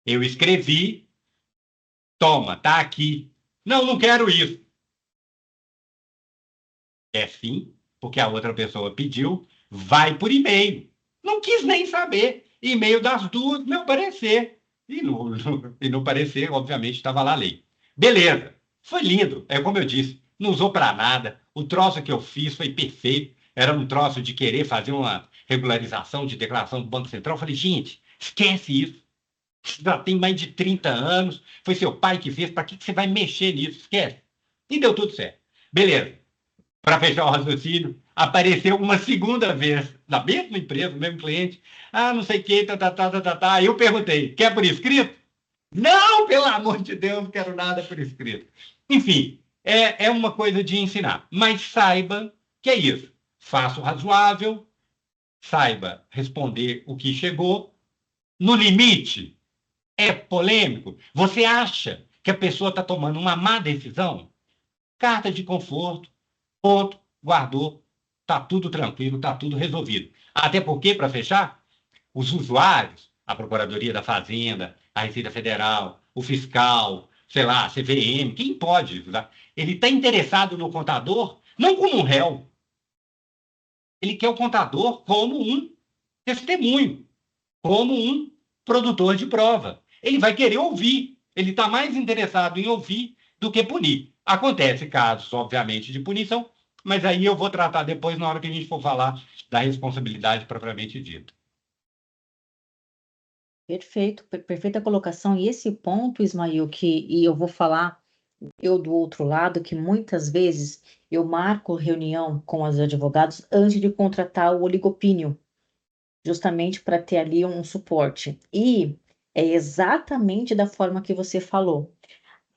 Eu escrevi, toma, tá aqui. Não, não quero isso. É sim, porque a outra pessoa pediu, vai por e-mail. Não quis nem saber. E-mail das duas, meu parecer. E no parecer, obviamente, estava lá a lei. Beleza. Foi lindo. É como eu disse, não usou para nada. O troço que eu fiz foi perfeito. Era um troço de querer fazer uma regularização de declaração do Banco Central. Eu falei, gente, esquece isso. Já tem mais de 30 anos. Foi seu pai que fez. Para que você vai mexer nisso? Esquece. E deu tudo certo. Beleza. Para fechar o raciocínio, apareceu uma segunda vez, na mesma empresa, no mesmo cliente. Ah, não sei o que, tá. Aí eu perguntei, quer por escrito? Não, pelo amor de Deus, não quero nada por escrito. Enfim, é uma coisa de ensinar. Mas saiba que é isso. Faça o razoável, saiba responder o que chegou. No limite, é polêmico. Você acha que a pessoa está tomando uma má decisão? Carta de conforto, ponto, guardou, está tudo tranquilo, está tudo resolvido. Até porque, para fechar, os usuários, a Procuradoria da Fazenda, a Receita Federal, o fiscal, sei lá, a CVM, quem pode usar, ele está interessado no contador não como um réu, ele quer o contador como um testemunho, como um produtor de prova. Ele vai querer ouvir, ele está mais interessado em ouvir do que punir. Acontece casos, obviamente, de punição, mas aí eu vou tratar depois na hora que a gente for falar da responsabilidade propriamente dita. Perfeito, perfeita colocação. E esse ponto, Ismael, e eu vou falar, eu do outro lado, que muitas vezes eu marco reunião com os advogados antes de contratar o oligopínio, justamente para ter ali um suporte. E é exatamente da forma que você falou.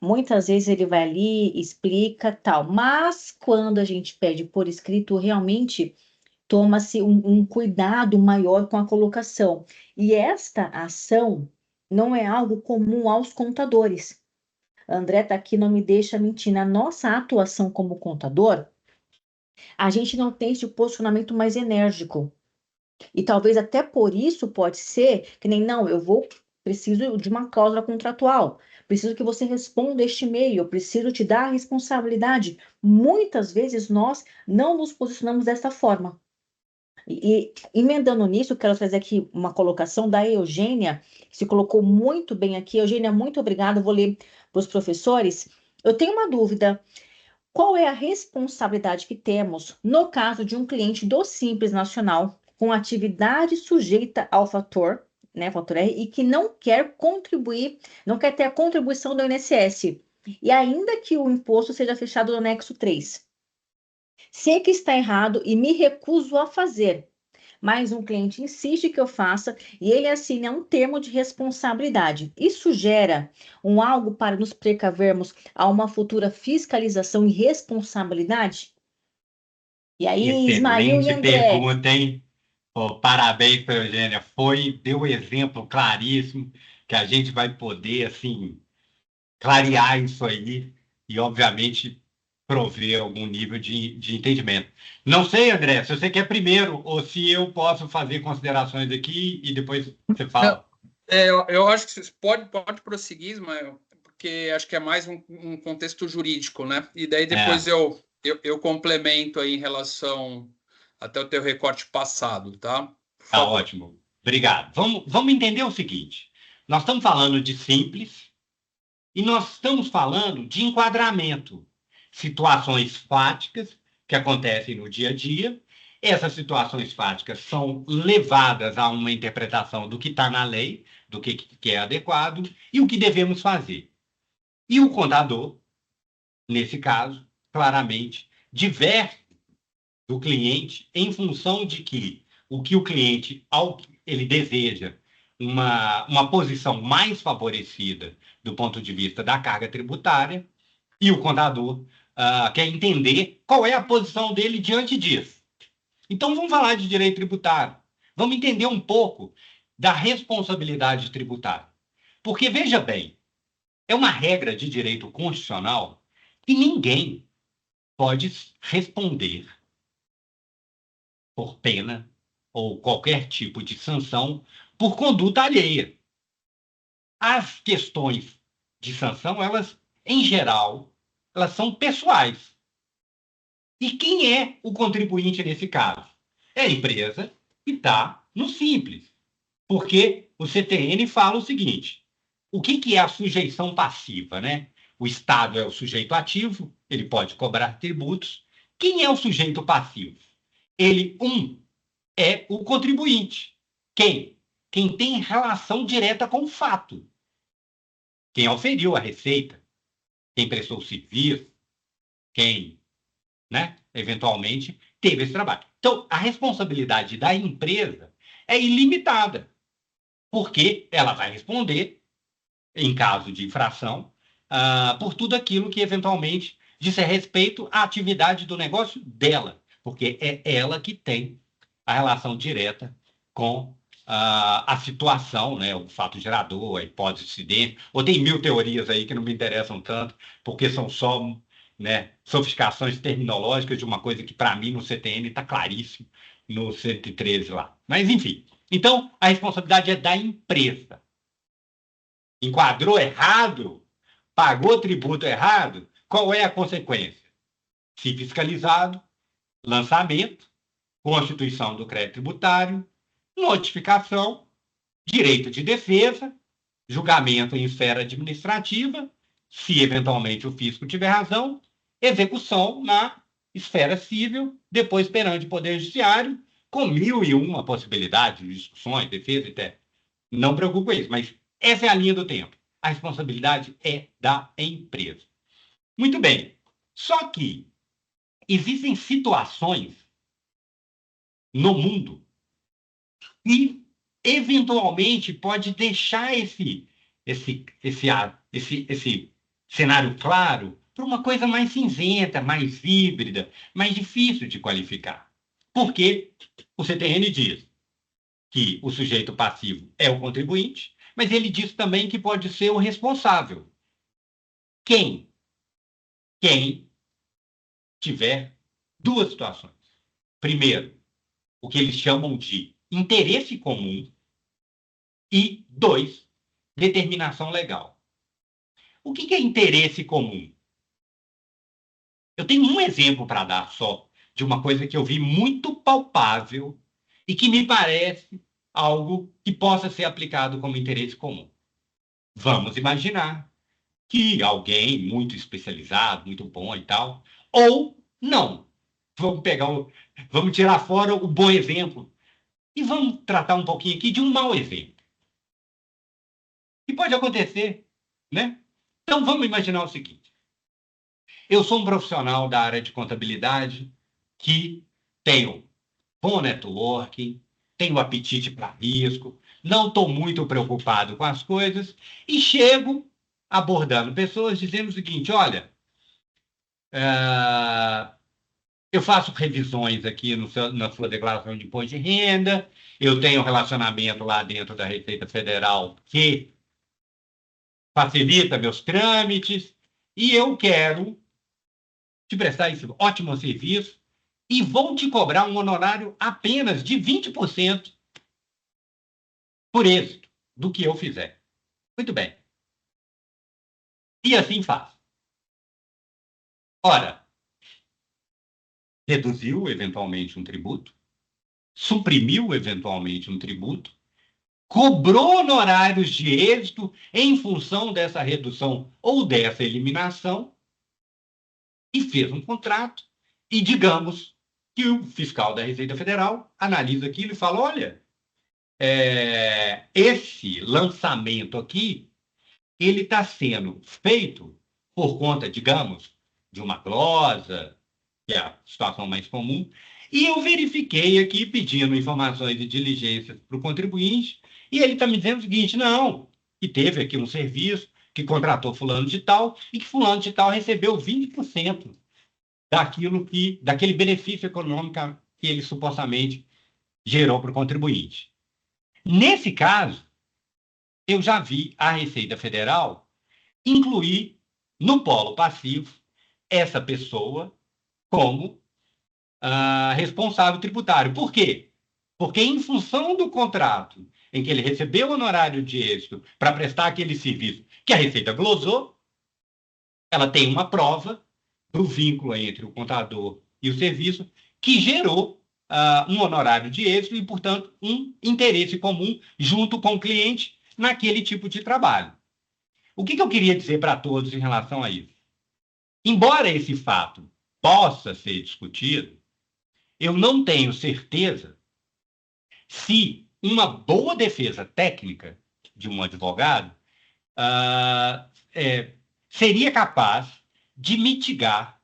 Muitas vezes ele vai ali, explica tal, mas quando a gente pede por escrito, realmente toma-se um cuidado maior com a colocação. E esta ação não é algo comum aos contadores. André está aqui, não me deixa mentir. Na nossa atuação como contador, a gente não tem esse posicionamento mais enérgico. E talvez até por isso pode ser que nem, não, preciso de uma cláusula contratual, preciso que você responda este e-mail, eu preciso te dar a responsabilidade. Muitas vezes nós não nos posicionamos dessa forma. E emendando nisso, quero trazer aqui uma colocação da Eugênia, que se colocou muito bem aqui. Eugênia, muito obrigada. Vou ler para os professores. Eu tenho uma dúvida. Qual é a responsabilidade que temos no caso de um cliente do Simples Nacional com atividade sujeita ao fator, né, fator R, e que não quer contribuir, não quer ter a contribuição do INSS, e ainda que o imposto seja fechado no anexo 3? Sei que está errado e me recuso a fazer, mas um cliente insiste que eu faça e ele assina um termo de responsabilidade. Isso gera algo para nos precavermos a uma futura fiscalização e responsabilidade? E aí, Ismael e Excelente André, pergunta, hein? Pô, parabéns para a Eugênia. Deu um exemplo claríssimo que a gente vai poder, assim, clarear isso aí e, obviamente, prover algum nível de entendimento. Não sei, André, se você quer primeiro ou se eu posso fazer considerações aqui e depois você Não, fala. eu acho que você pode prosseguir, Ismael, porque acho que é mais um contexto jurídico, né? E daí depois É, eu complemento aí em relação até o teu recorte passado, tá? Por tá favor. ótimo. Obrigado. Vamos entender o seguinte: nós estamos falando de simples e nós estamos falando de enquadramento, situações fáticas que acontecem no dia a dia. Essas situações fáticas são levadas a uma interpretação do que está na lei, do que é adequado e o que devemos fazer. E o contador, nesse caso, claramente, diverte do cliente em função de que o que o cliente ele deseja uma posição mais favorecida do ponto de vista da carga tributária e o contador quer entender qual é a posição dele diante disso. Então vamos falar de direito tributário. Vamos entender um pouco da responsabilidade tributária. Porque veja bem, é uma regra de direito constitucional que ninguém pode responder por pena ou qualquer tipo de sanção por conduta alheia. As questões de sanção, elas, em geral, elas são pessoais. E quem é o contribuinte nesse caso? É a empresa que está no Simples. Porque o CTN fala o seguinte: o que é a sujeição passiva, né? O Estado é o sujeito ativo, ele pode cobrar tributos. Quem é o sujeito passivo? Ele, é o contribuinte. Quem? Quem tem relação direta com o fato. Quem auferiu a receita, quem prestou o serviço, quem, né, eventualmente teve esse trabalho. Então, a responsabilidade da empresa é ilimitada, porque ela vai responder, em caso de infração, por tudo aquilo que eventualmente disser respeito à atividade do negócio dela, porque é ela que tem a relação direta com a situação, né, o fato gerador, a hipótese de acidente, ou tem mil teorias aí que não me interessam tanto, porque são só, né, sofisticações terminológicas de uma coisa que, para mim, no CTN está claríssimo, no 113 lá. Mas, enfim. Então, a responsabilidade é da empresa. Enquadrou errado, pagou tributo errado, qual é a consequência? Se fiscalizado, lançamento, constituição do crédito tributário, notificação, direito de defesa, julgamento em esfera administrativa, se eventualmente o fisco tiver razão, execução na esfera civil, depois perante o Poder Judiciário, com 1001 possibilidades de discussões, defesa e até. Não preocupa isso, mas essa é a linha do tempo. A responsabilidade é da empresa. Muito bem. Só que existem situações no mundo que eventualmente pode deixar esse cenário claro para uma coisa mais cinzenta, mais híbrida, mais difícil de qualificar. Porque o CTN diz que o sujeito passivo é o contribuinte, mas ele diz também que pode ser o responsável. Quem tiver duas situações. Primeiro, o que eles chamam de interesse comum e, 2, determinação legal. O que é interesse comum? Eu tenho um exemplo para dar só de uma coisa que eu vi muito palpável e que me parece algo que possa ser aplicado como interesse comum. Vamos imaginar que alguém muito especializado, muito bom e tal, ou não. Vamos tirar fora o bom exemplo e vamos tratar um pouquinho aqui de um mau exemplo. Que pode acontecer, né? Então vamos imaginar o seguinte: eu sou um profissional da área de contabilidade que tenho bom networking, tenho apetite para risco, não estou muito preocupado com as coisas e chego abordando pessoas dizendo o seguinte: olha, eu faço revisões aqui na sua declaração de imposto de renda, eu tenho um relacionamento lá dentro da Receita Federal que facilita meus trâmites e eu quero te prestar esse ótimo serviço e vou te cobrar um honorário apenas de 20% por êxito do que eu fizer. Muito bem. E assim faz. Ora, reduziu eventualmente um tributo, suprimiu eventualmente um tributo, cobrou honorários de êxito em função dessa redução ou dessa eliminação e fez um contrato. E digamos que o fiscal da Receita Federal analisa aquilo e fala: olha, esse lançamento aqui, ele está sendo feito por conta, digamos, de uma glosa, que é a situação mais comum, e eu verifiquei aqui, pedindo informações e diligências para o contribuinte, e ele está me dizendo o seguinte: não, que teve aqui um serviço, que contratou fulano de tal, e que fulano de tal recebeu 20% daquele benefício econômico que ele supostamente gerou para o contribuinte. Nesse caso, eu já vi a Receita Federal incluir no polo passivo essa pessoa como responsável tributário. Por quê? Porque em função do contrato em que ele recebeu honorário de êxito para prestar aquele serviço que a Receita glosou, ela tem uma prova do vínculo entre o contador e o serviço que gerou um honorário de êxito e, portanto, um interesse comum junto com o cliente naquele tipo de trabalho. O que eu queria dizer para todos em relação a isso? Embora esse fato possa ser discutido, eu não tenho certeza se uma boa defesa técnica de um advogado seria capaz de mitigar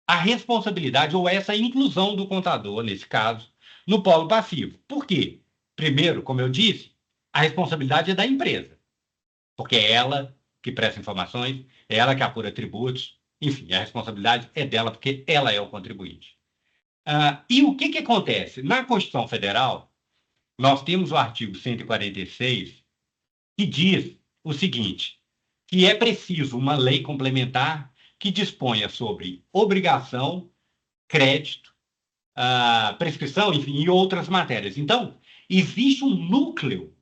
a responsabilidade ou essa inclusão do contador, nesse caso, no polo passivo. Por quê? Primeiro, como eu disse, a responsabilidade é da empresa, porque é ela que presta informações, é ela que apura tributos, enfim, a responsabilidade é dela, porque ela é o contribuinte. E o que acontece? Na Constituição Federal, nós temos o artigo 146, que diz o seguinte: que é preciso uma lei complementar que disponha sobre obrigação, crédito, prescrição, enfim, e outras matérias. Então, existe um núcleo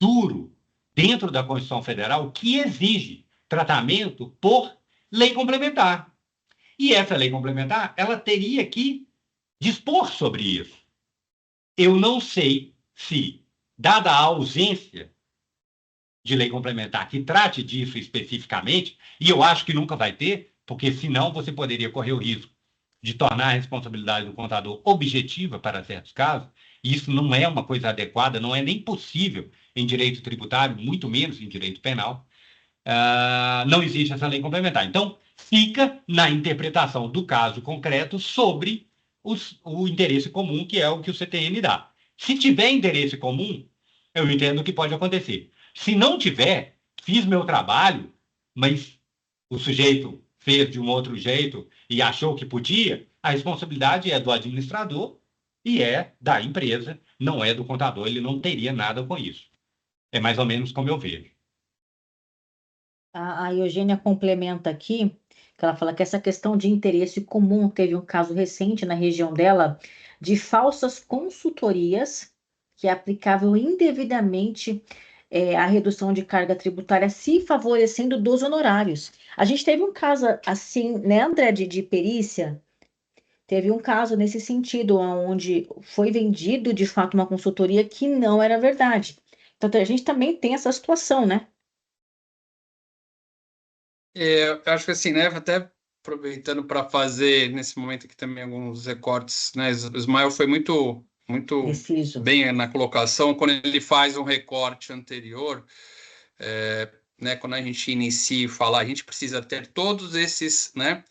duro dentro da Constituição Federal que exige tratamento por lei complementar. E essa lei complementar, ela teria que dispor sobre isso. Eu não sei se, dada a ausência de lei complementar que trate disso especificamente, e eu acho que nunca vai ter, porque senão você poderia correr o risco de tornar a responsabilidade do contador objetiva para certos casos, e isso não é uma coisa adequada, não é nem possível em direito tributário, muito menos em direito penal. Não existe essa lei complementar. Então, fica na interpretação do caso concreto sobre o interesse comum, que é o que o CTN dá. Se tiver interesse comum, eu entendo que pode acontecer. Se não tiver, fiz meu trabalho, mas o sujeito fez de um outro jeito e achou que podia, a responsabilidade é do administrador e é da empresa, não é do contador, ele não teria nada com isso. É mais ou menos como eu vejo. A Eugênia complementa aqui, que ela fala que essa questão de interesse comum teve um caso recente na região dela de falsas consultorias que aplicavam indevidamente a redução de carga tributária, se favorecendo dos honorários. A gente teve um caso assim, né, André, de perícia. Teve um caso nesse sentido, onde foi vendido de fato uma consultoria que não era verdade. Então, a gente também tem essa situação, né? Eu acho que assim, né, até aproveitando para fazer nesse momento aqui também alguns recortes, né, o Ismael foi muito Preciso. bem na colocação, quando ele faz um recorte anterior, né, quando a gente inicia e fala, a gente precisa ter todos esses, né,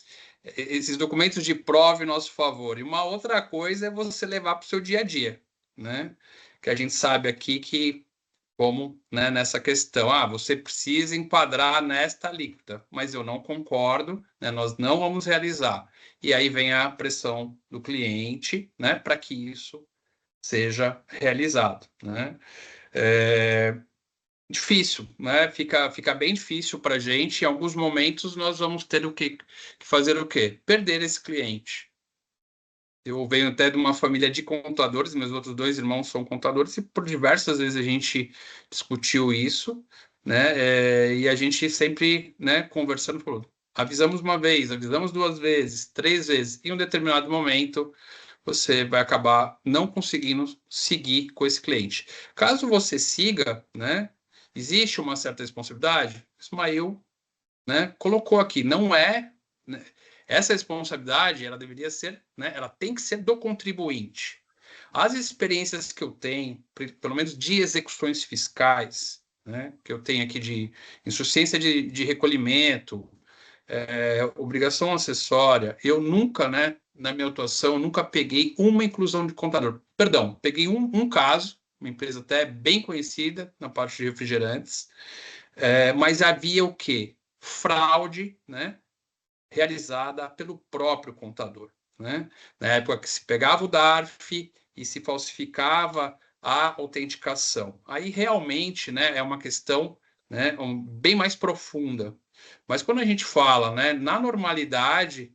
esses documentos de prova em nosso favor. E uma outra coisa é você levar para o seu dia a dia, né, que a gente sabe aqui que como, né, nessa questão, você precisa enquadrar nesta alíquota, mas eu não concordo, né, nós não vamos realizar. E aí vem a pressão do cliente, né, para que isso seja realizado, né? É difícil, né? Fica bem difícil para a gente. Em alguns momentos nós vamos ter que fazer o quê? Perder esse cliente. Eu venho até de uma família de contadores, meus outros dois irmãos são contadores, e por diversas vezes a gente discutiu isso, né? E a gente sempre, né, conversando, falou, avisamos uma vez, avisamos duas vezes, três vezes, e em um determinado momento você vai acabar não conseguindo seguir com esse cliente. Caso você siga, né, existe uma certa responsabilidade, Ismael, né, colocou aqui, não é, né, essa responsabilidade, ela deveria ser, né, ela tem que ser do contribuinte. As experiências que eu tenho, pelo menos de execuções fiscais, né, que eu tenho aqui de insuficiência de recolhimento, obrigação acessória, eu nunca, né, na minha atuação, nunca peguei uma inclusão de contador. Perdão, peguei um caso, uma empresa até bem conhecida na parte de refrigerantes, mas havia o quê? Fraude, né, realizada pelo próprio contador, né? Na época que se pegava o DARF e se falsificava a autenticação. Aí realmente, né, é uma questão, né, bem mais profunda. Mas quando a gente fala, né, na normalidade,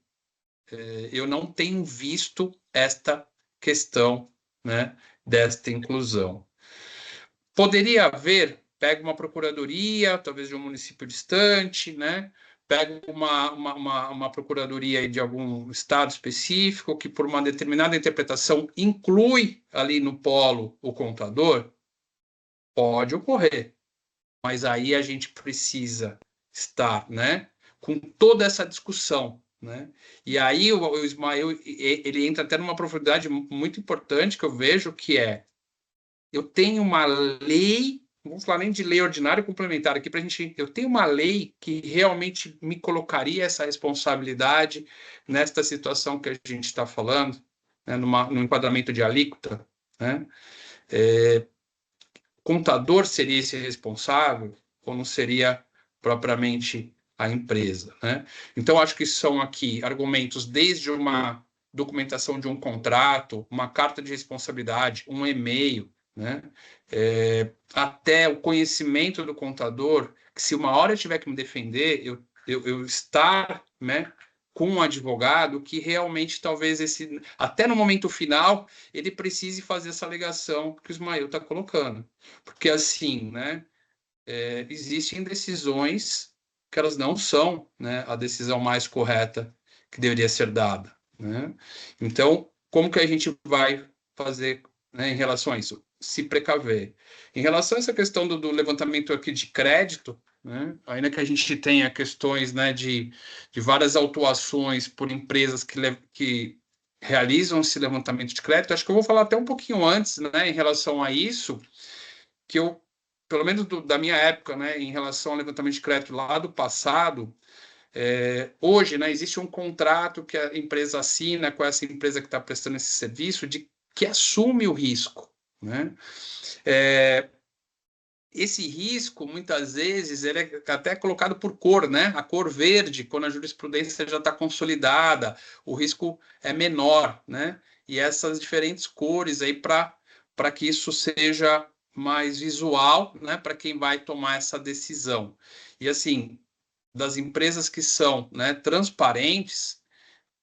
eu não tenho visto esta questão, né, desta inclusão. Poderia haver, pega uma procuradoria, talvez de um município distante, né? Pega uma procuradoria de algum estado específico que, por uma determinada interpretação, inclui ali no polo o contador, pode ocorrer. Mas aí a gente precisa estar, né, com toda essa discussão, né? E aí o Ismael, ele entra até numa profundidade muito importante que eu vejo, que é eu tenho uma lei, não vamos falar nem de lei ordinária e complementar aqui para a gente. Eu tenho uma lei que realmente me colocaria essa responsabilidade nesta situação que a gente está falando, né, no enquadramento de alíquota, né? Contador seria esse responsável ou não seria propriamente a empresa, né? Então, acho que são aqui argumentos desde uma documentação de um contrato, uma carta de responsabilidade, um e-mail, né? Até o conhecimento do contador, que se uma hora eu tiver que me defender, eu estar, né, com um advogado que realmente talvez até no momento final ele precise fazer essa alegação que o Ismael está colocando, porque assim, né, existem decisões que elas não são, né, a decisão mais correta que deveria ser dada, né? Então, como que a gente vai fazer, né, em relação a isso? Se precaver. Em relação a essa questão do levantamento aqui de crédito, né, ainda que a gente tenha questões, né, de várias autuações por empresas que realizam esse levantamento de crédito, acho que eu vou falar até um pouquinho antes, né, em relação a isso, que eu, pelo menos da minha época, né, em relação ao levantamento de crédito lá do passado, hoje, né, existe um contrato que a empresa assina com essa empresa que está prestando esse serviço, que assume o risco, né? Esse risco, muitas vezes, ele é até colocado por cor, né? A cor verde, quando a jurisprudência já está consolidada, o risco é menor, né? E essas diferentes cores aí para que isso seja mais visual, né? Para quem vai tomar essa decisão. E assim, das empresas que são, né, transparentes,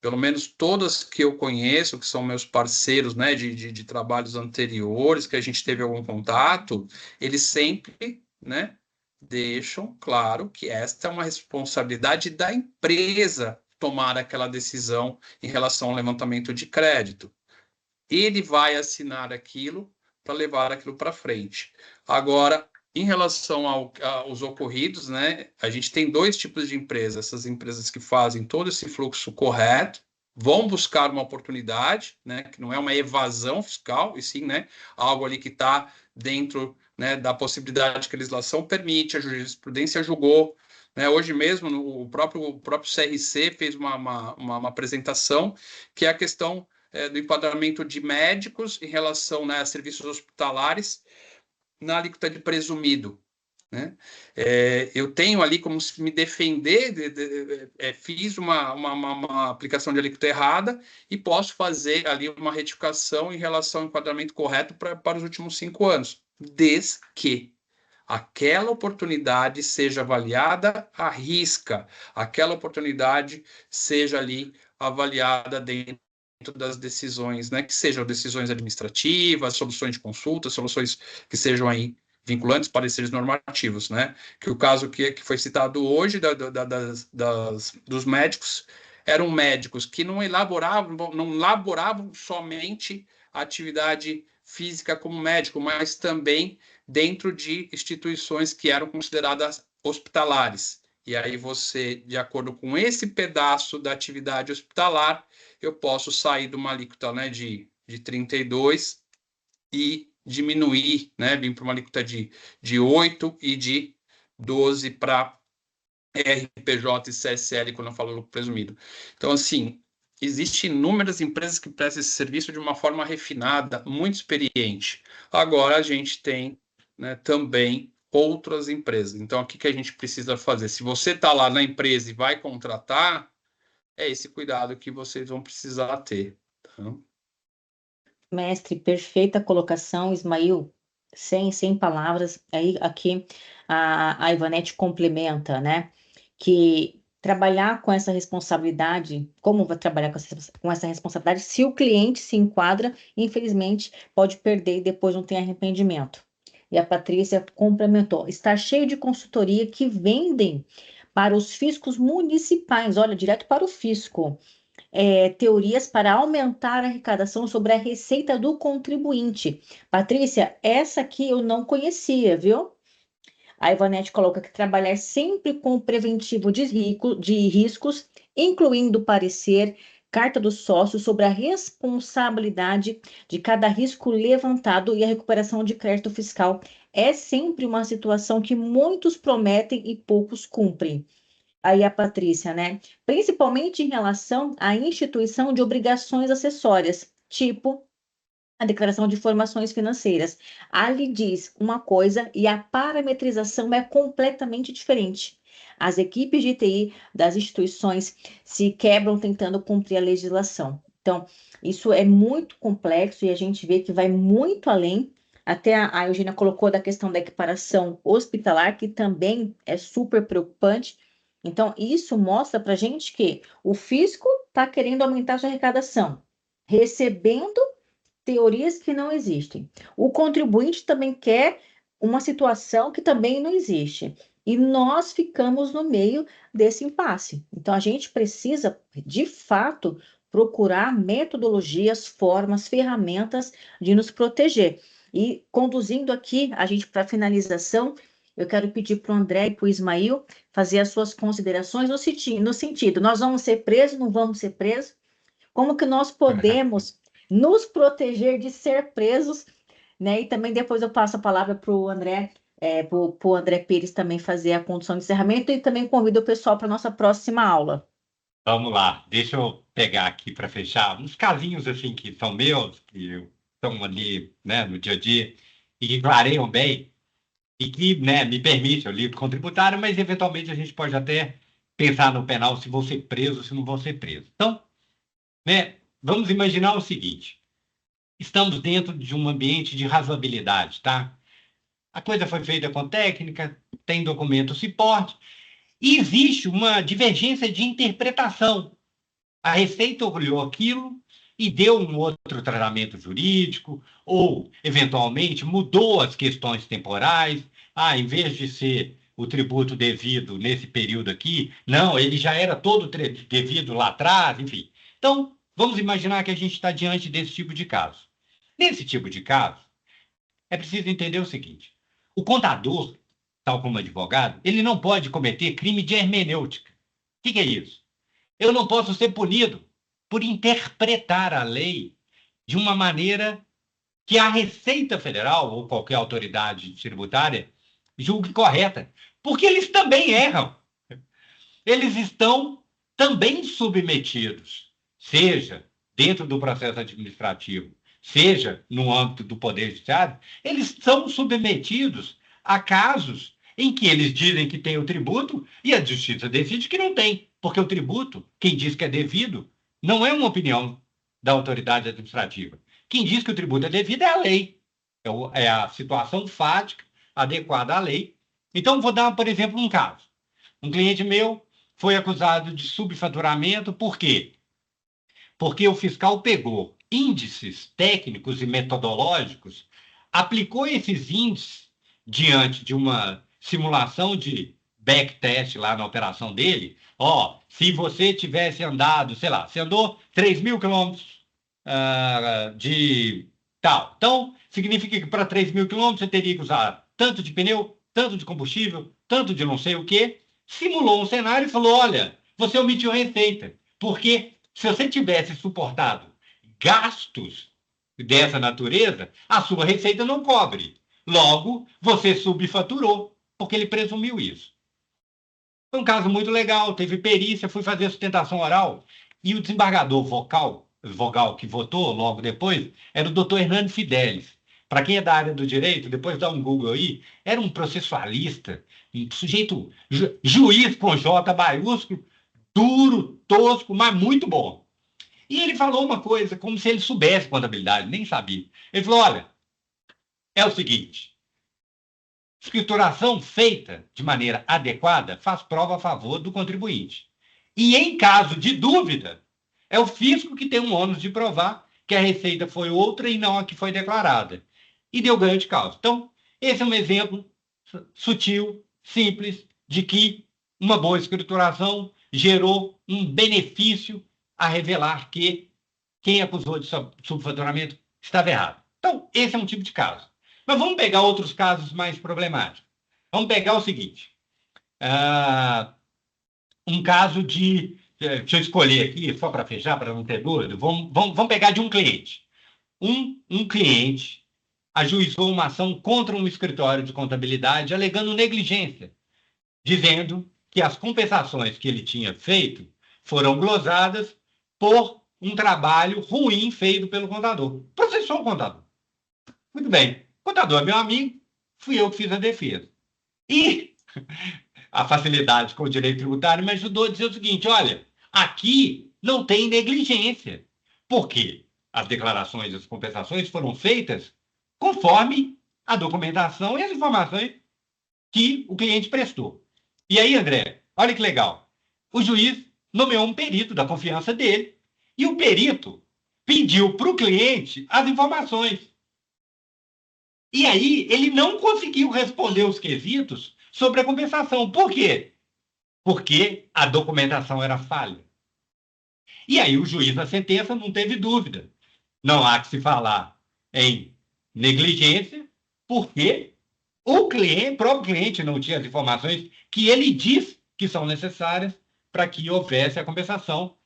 pelo menos todas que eu conheço, que são meus parceiros, né, de trabalhos anteriores, que a gente teve algum contato, eles sempre, né, deixam claro que esta é uma responsabilidade da empresa tomar aquela decisão em relação ao levantamento de crédito. Ele vai assinar aquilo para levar aquilo para frente. Agora, em relação aos ocorridos, né, a gente tem dois tipos de empresas. Essas empresas que fazem todo esse fluxo correto, vão buscar uma oportunidade, né, que não é uma evasão fiscal, e sim, né, algo ali que está dentro, né, da possibilidade que a legislação permite, a jurisprudência julgou. Né, hoje mesmo, o próprio CRC fez uma apresentação, que é a questão do enquadramento de médicos em relação, né, a serviços hospitalares na alíquota de presumido. Né? Eu tenho ali como se me defender, fiz uma aplicação de alíquota errada e posso fazer ali uma retificação em relação ao enquadramento correto para os últimos 5 anos, desde que aquela oportunidade seja avaliada à risca, aquela oportunidade seja ali avaliada dentro das decisões, né, que sejam decisões administrativas, soluções de consulta, soluções que sejam aí vinculantes, pareceres normativos, né, que o caso que foi citado hoje dos médicos eram médicos que não elaboravam somente a atividade física como médico, mas também dentro de instituições que eram consideradas hospitalares. E aí você, de acordo com esse pedaço da atividade hospitalar, eu posso sair de uma alíquota, né, de 32 e diminuir, né, vir para uma alíquota de 8 e de 12 para RPJ e CSL, quando eu falo lucro presumido. Então, assim, existem inúmeras empresas que prestam esse serviço de uma forma refinada, muito experiente. Agora a gente tem, né, também outras empresas. Então, o que a gente precisa fazer? Se você está lá na empresa e vai contratar, é esse cuidado que vocês vão precisar ter. Tá? Mestre, perfeita colocação, Ismael, sem palavras. Aí aqui a Ivanete complementa, né? Que trabalhar com essa responsabilidade, como vai trabalhar com essa responsabilidade, se o cliente se enquadra, infelizmente, pode perder e depois não tem arrependimento. E a Patrícia complementou: está cheio de consultoria que vendem para os fiscos municipais, olha, direto para o fisco, teorias para aumentar a arrecadação sobre a receita do contribuinte. Patrícia, essa aqui eu não conhecia, viu? A Ivanete coloca que trabalhar sempre com o preventivo de riscos, incluindo parecer, carta do sócio sobre a responsabilidade de cada risco levantado e a recuperação de crédito fiscal. É sempre uma situação que muitos prometem e poucos cumprem. Aí a Patrícia, né? Principalmente em relação à instituição de obrigações acessórias, tipo a declaração de informações financeiras. Ali diz uma coisa e a parametrização é completamente diferente. As equipes de TI das instituições se quebram tentando cumprir a legislação. Então, isso é muito complexo e a gente vê que vai muito além. Até a Eugênia colocou da questão da equiparação hospitalar, que também é super preocupante. Então, isso mostra para a gente que o fisco está querendo aumentar sua arrecadação, recebendo teorias que não existem. O contribuinte também quer uma situação que também não existe. E nós ficamos no meio desse impasse. Então, a gente precisa, de fato, procurar metodologias, formas, ferramentas de nos proteger. E conduzindo aqui a gente para a finalização, eu quero pedir para o André e para o Ismael fazer as suas considerações no sentido, nós vamos ser presos, não vamos ser presos? Como que nós podemos nos proteger de ser presos, né? E também depois eu passo a palavra para o André, para o André Pires também fazer a condução de encerramento e também convido o pessoal para a nossa próxima aula. Vamos lá, deixa eu pegar aqui para fechar uns casinhos assim que são meus, que estão ali, né, no dia a dia e que clareiam bem e que, né, me permite, eu lido contributário, mas eventualmente a gente pode até pensar no penal se vou ser preso ou se não vou ser preso. Então, né, vamos imaginar o seguinte: estamos dentro de um ambiente de razoabilidade, tá? A coisa foi feita com técnica, tem documento suporte, E existe uma divergência de interpretação. A Receita olhou aquilo e deu um outro tratamento jurídico, ou, eventualmente, mudou as questões temporais. Ah, em vez de ser o tributo devido nesse período aqui, não, ele já era todo devido lá atrás, enfim. Então, vamos imaginar que a gente está diante desse tipo de caso. Nesse tipo de caso, é preciso entender o seguinte: o contador, tal como advogado, ele não pode cometer crime de hermenêutica. O que é isso? Eu não posso ser punido por interpretar a lei de uma maneira que a Receita Federal ou qualquer autoridade tributária julgue correta, porque eles também erram. Eles estão também submetidos, seja dentro do processo administrativo, seja no âmbito do Poder Judiciário, eles são submetidos a casos em que eles dizem que tem o tributo e a Justiça decide que não tem, porque o tributo, quem diz que é devido, não é uma opinião da autoridade administrativa. Quem diz que o tributo é devido é a lei, é a situação fática adequada à lei. Então, vou dar, por exemplo, um caso. Um cliente meu foi acusado de subfaturamento, por quê? Porque o fiscal pegou índices técnicos e metodológicos, aplicou esses índices diante de uma simulação de backtest lá na operação dele. Ó, se você tivesse andado, sei lá, você andou 3.000 quilômetros de tal. Então, significa que para 3.000 quilômetros você teria que usar tanto de pneu, tanto de combustível, tanto de não sei o quê. Simulou um cenário e falou: olha, você omitiu a receita, porque se você tivesse suportado gastos dessa natureza, a sua receita não cobre. Logo, você subfaturou, porque ele presumiu isso. Foi um caso muito legal, teve perícia, fui fazer sustentação oral, e o desembargador vogal que votou logo depois, era o doutor Hernando Fidelis. Para quem é da área do direito, depois dá um Google aí, era um processualista, um sujeito, juiz com J maiúsculo, duro, tosco, mas muito bom. E ele falou uma coisa, como se ele soubesse contabilidade, nem sabia. Ele falou: olha, é o seguinte, escrituração feita de maneira adequada faz prova a favor do contribuinte. E em caso de dúvida, é o fisco que tem um ônus de provar que a receita foi outra e não a que foi declarada. E deu ganho de causa. Então, esse é um exemplo sutil, simples, de que uma boa escrituração gerou um benefício a revelar que quem acusou de subfaturamento estava errado. Então, esse é um tipo de caso. Mas vamos pegar outros casos mais problemáticos. Vamos pegar o seguinte: um caso de. Deixa eu escolher aqui, só para fechar, para não ter dúvida. Vamos pegar de um cliente. Um cliente ajuizou uma ação contra um escritório de contabilidade alegando negligência, dizendo que as compensações que ele tinha feito foram glosadas por um trabalho ruim feito pelo contador. Processou o contador. Muito bem. O contador é meu amigo, fui eu que fiz a defesa. E a facilidade com o direito tributário me ajudou a dizer o seguinte: olha, aqui não tem negligência. Por quê? As declarações e as compensações foram feitas conforme a documentação e as informações que o cliente prestou. E aí, André, olha que legal. O juiz nomeou um perito da confiança dele e o perito pediu para o cliente as informações. E aí ele não conseguiu responder os quesitos sobre a compensação. Por quê? Porque a documentação era falha. E aí o juiz da sentença não teve dúvida. Não há que se falar em negligência, porque o próprio cliente não tinha as informações que ele diz que são necessárias para que houvesse a compensação.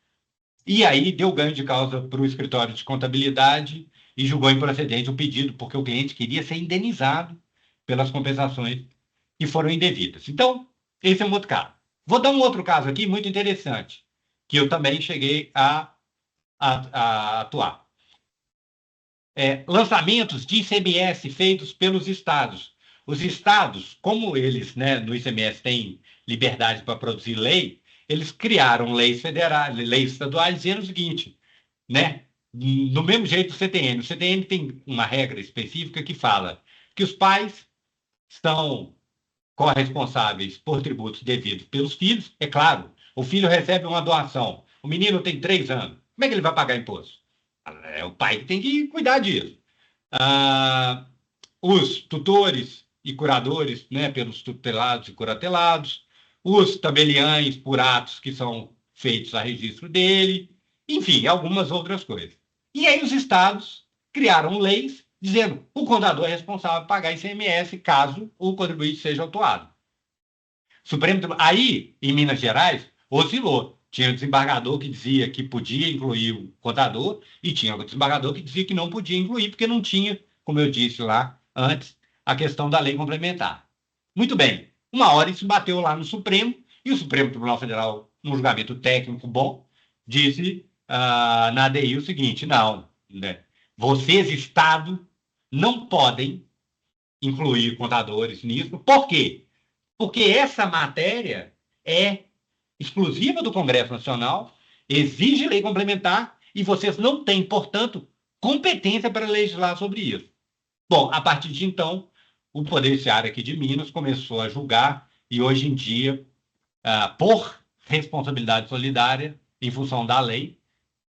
E aí deu ganho de causa para o escritório de contabilidade e julgou improcedente o pedido, porque o cliente queria ser indenizado pelas compensações que foram indevidas. Então, esse é um outro caso. Vou dar um outro caso aqui muito interessante, que eu também cheguei a atuar. Lançamentos de ICMS feitos pelos estados. Os estados, como eles, né, no ICMS têm liberdade para produzir lei, eles criaram leis federais, leis estaduais, dizendo o seguinte, né? No mesmo jeito do CTN. O CTN tem uma regra específica que fala que os pais estão corresponsáveis por tributos devidos pelos filhos. É claro, o filho recebe uma doação, o menino tem 3 anos, como é que ele vai pagar imposto? É o pai que tem que cuidar disso. Os tutores e curadores, né, pelos tutelados e curatelados, os tabeliães por atos que são feitos a registro dele, enfim, algumas outras coisas. E aí os estados criaram leis dizendo o contador é responsável por pagar ICMS caso o contribuinte seja autuado. Aí, em Minas Gerais, oscilou. Tinha um desembargador que dizia que podia incluir o contador e tinha um desembargador que dizia que não podia incluir porque não tinha, como eu disse lá antes, a questão da lei complementar. Muito bem. Uma hora isso bateu lá no Supremo e o Supremo Tribunal Federal, num julgamento técnico bom, disse na ADI o seguinte: não, né, vocês, Estado, não podem incluir contadores nisso. Por quê? Porque essa matéria é exclusiva do Congresso Nacional, exige lei complementar e vocês não têm, portanto, competência para legislar sobre isso. Bom, a partir de então, o Poder Judiciário aqui de Minas começou a julgar e hoje em dia, por responsabilidade solidária, em função da lei,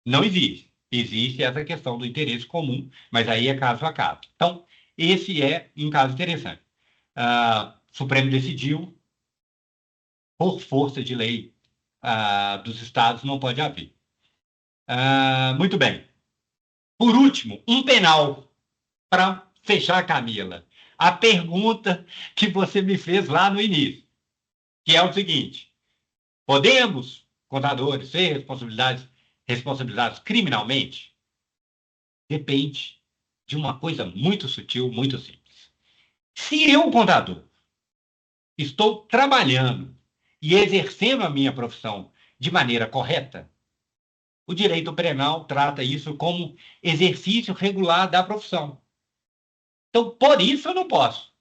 não existe. Existe essa questão do interesse comum, mas aí é caso a caso. Então, esse é um caso interessante. O Supremo decidiu, por força de lei dos estados, não pode haver. Muito bem. Por último, um penal para fechar, Camila. A pergunta que você me fez lá no início, que é o seguinte: podemos, contadores, ser responsabilizados criminalmente? Depende de uma coisa muito sutil, muito simples. Se eu, contador, estou trabalhando e exercendo a minha profissão de maneira correta, o direito penal trata isso como exercício regular da profissão. Então, por isso eu não posso.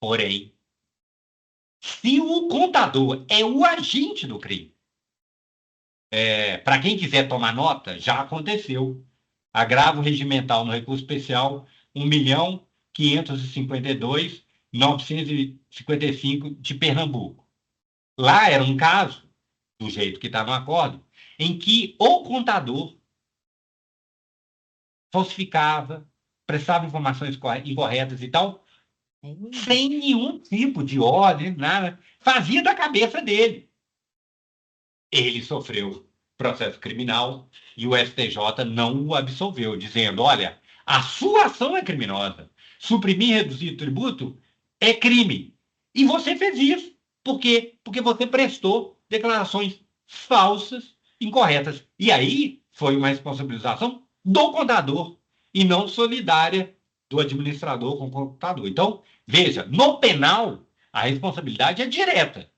Porém, se o contador é o agente do crime, para quem quiser tomar nota, já aconteceu. Agravo regimental no recurso especial 1.552.955 de Pernambuco. Lá era um caso, do jeito que está no acordo, em que o contador falsificava, prestava informações incorretas e tal, sem nenhum tipo de ordem, nada, fazia da cabeça dele. Ele sofreu processo criminal e o STJ não o absolveu, dizendo: olha, a sua ação é criminosa. Suprimir e reduzir o tributo é crime. E você fez isso. Por quê? Porque você prestou declarações falsas, incorretas. E aí foi uma responsabilização do contador e não solidária do administrador com o contador. Então, veja, no penal, a responsabilidade é direta.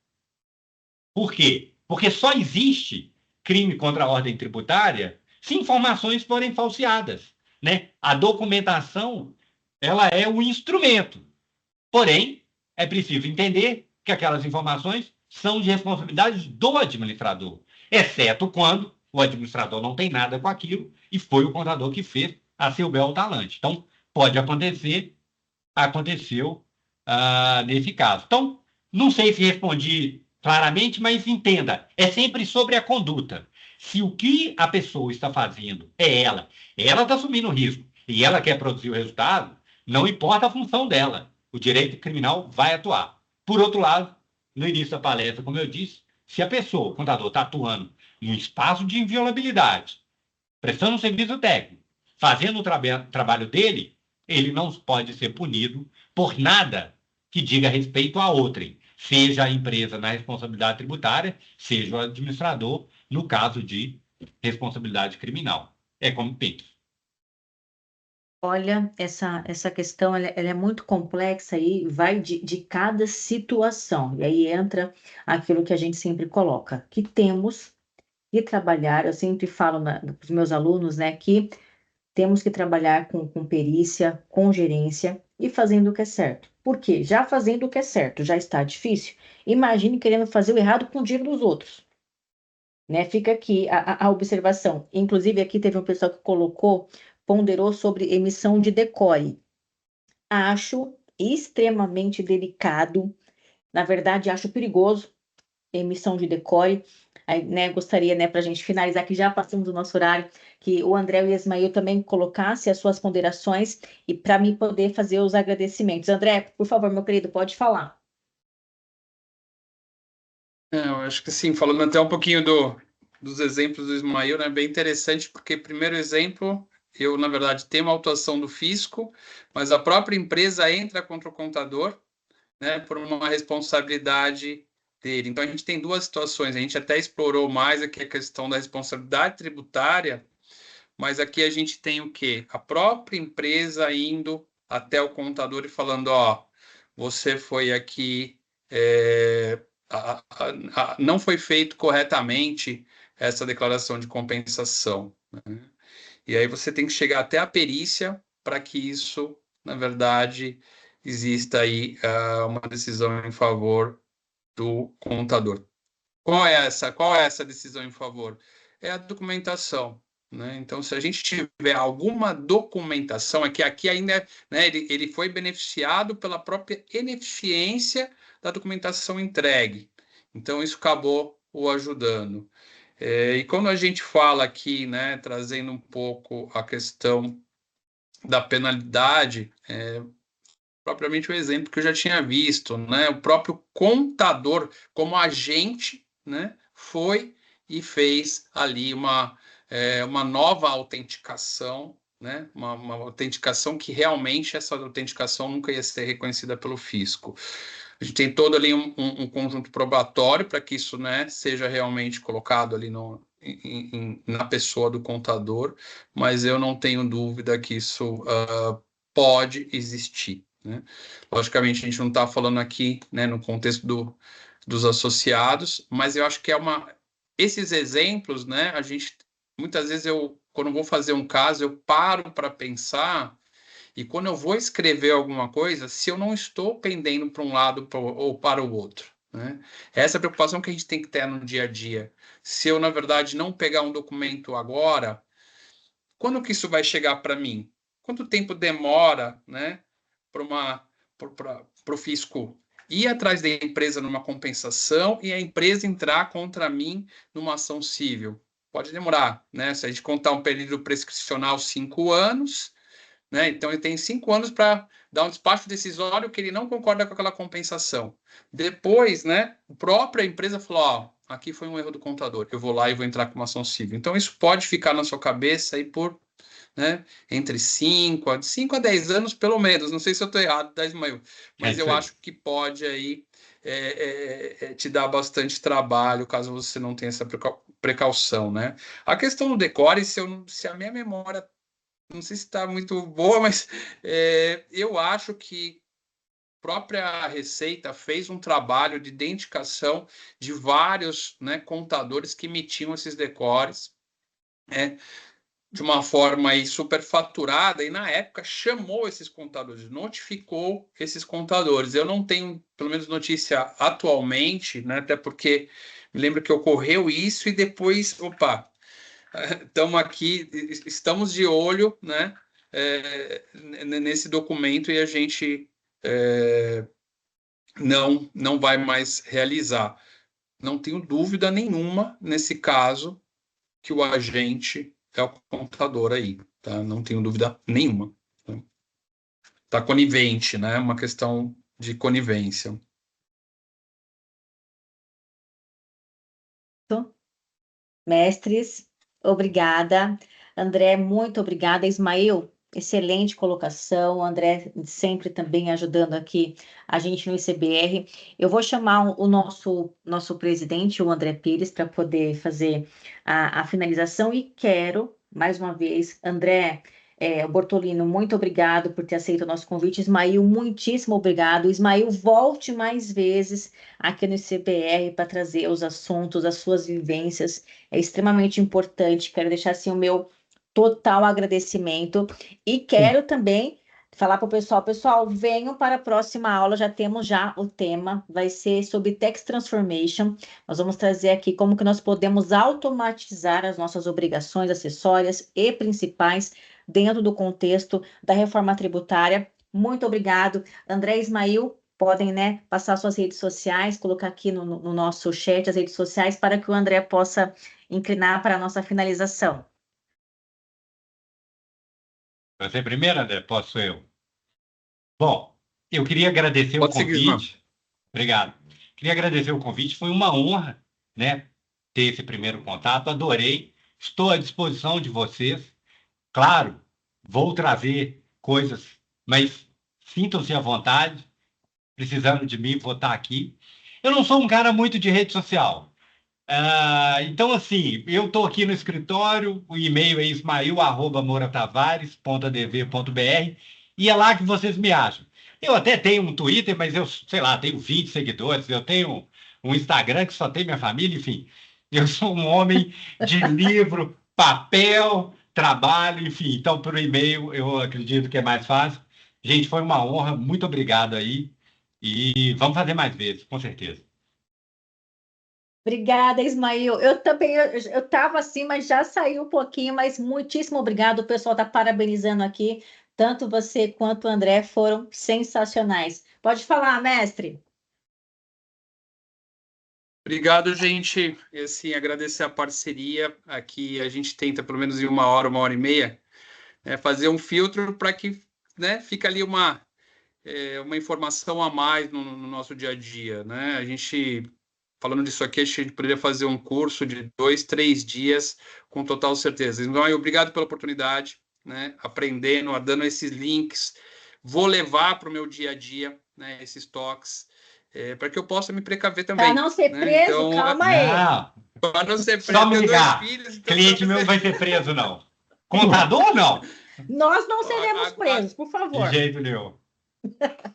Por quê? Porque só existe crime contra a ordem tributária se informações forem falseadas, né? A documentação, ela é um instrumento. Porém, é preciso entender que aquelas informações são de responsabilidade do administrador, exceto quando o administrador não tem nada com aquilo e foi o contador que fez a seu bel talante. Então, pode acontecer, aconteceu nesse caso. Então, não sei se respondi claramente, mas entenda, é sempre sobre a conduta. Se o que a pessoa está fazendo é ela está assumindo o risco e ela quer produzir o resultado, não importa a função dela, o direito criminal vai atuar. Por outro lado, no início da palestra, como eu disse, se a pessoa, o contador, está atuando em um espaço de inviolabilidade, prestando um serviço técnico, fazendo o trabalho dele, ele não pode ser punido por nada que diga respeito a outrem, seja a empresa na responsabilidade tributária, seja o administrador, no caso de responsabilidade criminal. É como penso. Olha, essa questão ela é muito complexa e vai de cada situação. E aí entra aquilo que a gente sempre coloca, que temos que trabalhar. Eu sempre falo para os meus alunos, né, que temos que trabalhar com perícia, com gerência e fazendo o que é certo. Por quê? Já fazendo o que é certo já está difícil. Imagine querendo fazer o errado com o dinheiro dos outros. Né? Fica aqui a observação. Inclusive, aqui teve um pessoal que ponderou sobre emissão de decore. Acho extremamente delicado. Na verdade, acho perigoso emissão de decore. Aí, né, gostaria, né, para a gente finalizar, que já passamos do nosso horário, que o André e o Ismael também colocassem as suas ponderações e para mim poder fazer os agradecimentos. André, por favor, meu querido, pode falar. Eu acho que sim, falando até um pouquinho dos exemplos do Ismael, né, bem interessante, porque primeiro exemplo, eu, na verdade, tenho uma autuação do fisco, mas a própria empresa entra contra o contador, né, por uma responsabilidade dele. Então, a gente tem duas situações, a gente até explorou mais aqui a questão da responsabilidade tributária, mas aqui a gente tem o quê? A própria empresa indo até o contador e falando, ó, você foi aqui, não foi feito corretamente essa declaração de compensação, né? E aí você tem que chegar até a perícia para que isso, na verdade, exista aí uma decisão em favor do contador. Qual é essa decisão em favor? É a documentação, né? Então, se a gente tiver alguma documentação, é que aqui ainda, né, ele foi beneficiado pela própria ineficiência da documentação entregue. Então, isso acabou o ajudando. E quando a gente fala aqui, né, trazendo um pouco a questão da penalidade, propriamente o exemplo que eu já tinha visto, né? O próprio contador, como agente, né, foi e fez ali uma nova autenticação, né? Uma autenticação que realmente essa autenticação nunca ia ser reconhecida pelo fisco. A gente tem todo ali um conjunto probatório para que isso, né, seja realmente colocado ali na pessoa do contador, mas eu não tenho dúvida que isso pode existir, né? Logicamente, a gente não está falando aqui, né, no contexto dos associados, mas eu acho que esses exemplos, né, a gente, muitas vezes quando vou fazer um caso, eu paro para pensar, e quando eu vou escrever alguma coisa, se eu não estou pendendo para um lado ou para o outro, né? Essa é a preocupação que a gente tem que ter no dia a dia. Se eu, na verdade, não pegar um documento agora, quando que isso vai chegar para mim? Quanto tempo demora, né, para o fisco ir atrás da empresa numa compensação e a empresa entrar contra mim numa ação civil? Pode demorar, né? Se a gente contar um período prescricional 5 anos, né? Então ele tem 5 anos para dar um despacho decisório que ele não concorda com aquela compensação. Depois, né, a própria empresa falou, ó, aqui foi um erro do contador, eu vou lá e vou entrar com uma ação civil. Então isso pode ficar na sua cabeça aí por, né, entre 5 a 10 anos, pelo menos. Não sei se eu estou errado, tá, Ismael? Mas eu acho que pode aí te dar bastante trabalho, caso você não tenha essa precaução, né? A questão do decore, se a minha memória, não sei se está muito boa, mas eu acho que a própria Receita fez um trabalho de identificação de vários, né, contadores que emitiam esses decores, de uma forma aí superfaturada, e na época chamou esses contadores, notificou esses contadores. Eu não tenho, pelo menos, notícia atualmente, né, até porque me lembro que ocorreu isso e depois, opa, estamos aqui, estamos de olho, né, nesse documento, e a gente não vai mais realizar. Não tenho dúvida nenhuma nesse caso que o agente é o contador aí, tá? Não tenho dúvida nenhuma. Tá conivente, né? Uma questão de conivência. Mestres, obrigada. André, muito obrigada. Ismael, excelente colocação. André sempre também ajudando aqui a gente no ICBR. Eu vou chamar o nosso presidente, o André Pires, para poder fazer a finalização e quero, mais uma vez, André, Bortolino, muito obrigado por ter aceito o nosso convite. Ismael, muitíssimo obrigado. Ismael, volte mais vezes aqui no ICBR para trazer os assuntos, as suas vivências. É extremamente importante. Quero deixar assim o meu total agradecimento e quero também falar para o pessoal, venham para a próxima aula, já temos já o tema, vai ser sobre Tax Transformation. Nós vamos trazer aqui como que nós podemos automatizar as nossas obrigações acessórias e principais dentro do contexto da reforma tributária. Muito obrigado. André e Ismail, podem, né, passar suas redes sociais, colocar aqui no nosso chat as redes sociais para que o André possa inclinar para a nossa finalização. Você primeiro, André? Posso eu? Bom, eu queria agradecer o Pode seguir, convite. Obrigado. Queria agradecer o convite. Foi uma honra, né, ter esse primeiro contato. Adorei. Estou à disposição de vocês. Claro, vou trazer coisas, mas sintam-se à vontade. Precisando de mim, vou estar aqui. Eu não sou um cara muito de rede social. Então, assim, eu estou aqui no escritório, o e-mail é ismail@moratavares.adv.br e é lá que vocês me acham. Eu até tenho um Twitter, mas eu, sei lá, tenho 20 seguidores, eu tenho um Instagram que só tem minha família, enfim. Eu sou um homem de livro, papel, trabalho, enfim. Então, por e-mail, eu acredito que é mais fácil. Gente, foi uma honra, muito obrigado aí. E vamos fazer mais vezes, com certeza. Obrigada, Ismail. Eu também, eu estava assim, mas já saiu um pouquinho, mas muitíssimo obrigado. O pessoal está parabenizando aqui. Tanto você quanto o André foram sensacionais. Pode falar, mestre. Obrigado, gente. E, assim, agradecer a parceria. Aqui a gente tenta, pelo menos em uma hora e meia, fazer um filtro para que, né, fique ali uma informação a mais no nosso dia a dia, né? A gente, falando disso aqui, a gente poderia fazer um curso de 2, 3 dias com total certeza. Então, obrigado pela oportunidade, né? Aprendendo, dando esses links. Vou levar para o meu dia a dia, né, esses toques, para que eu possa me precaver também. Para não ser né? preso, Então, calma aí. Para não ser preso, só me ligar. Filhos, então Cliente meu não vai ser preso, não. Contador, não. Nós não seremos presos, por favor. De jeito nenhum.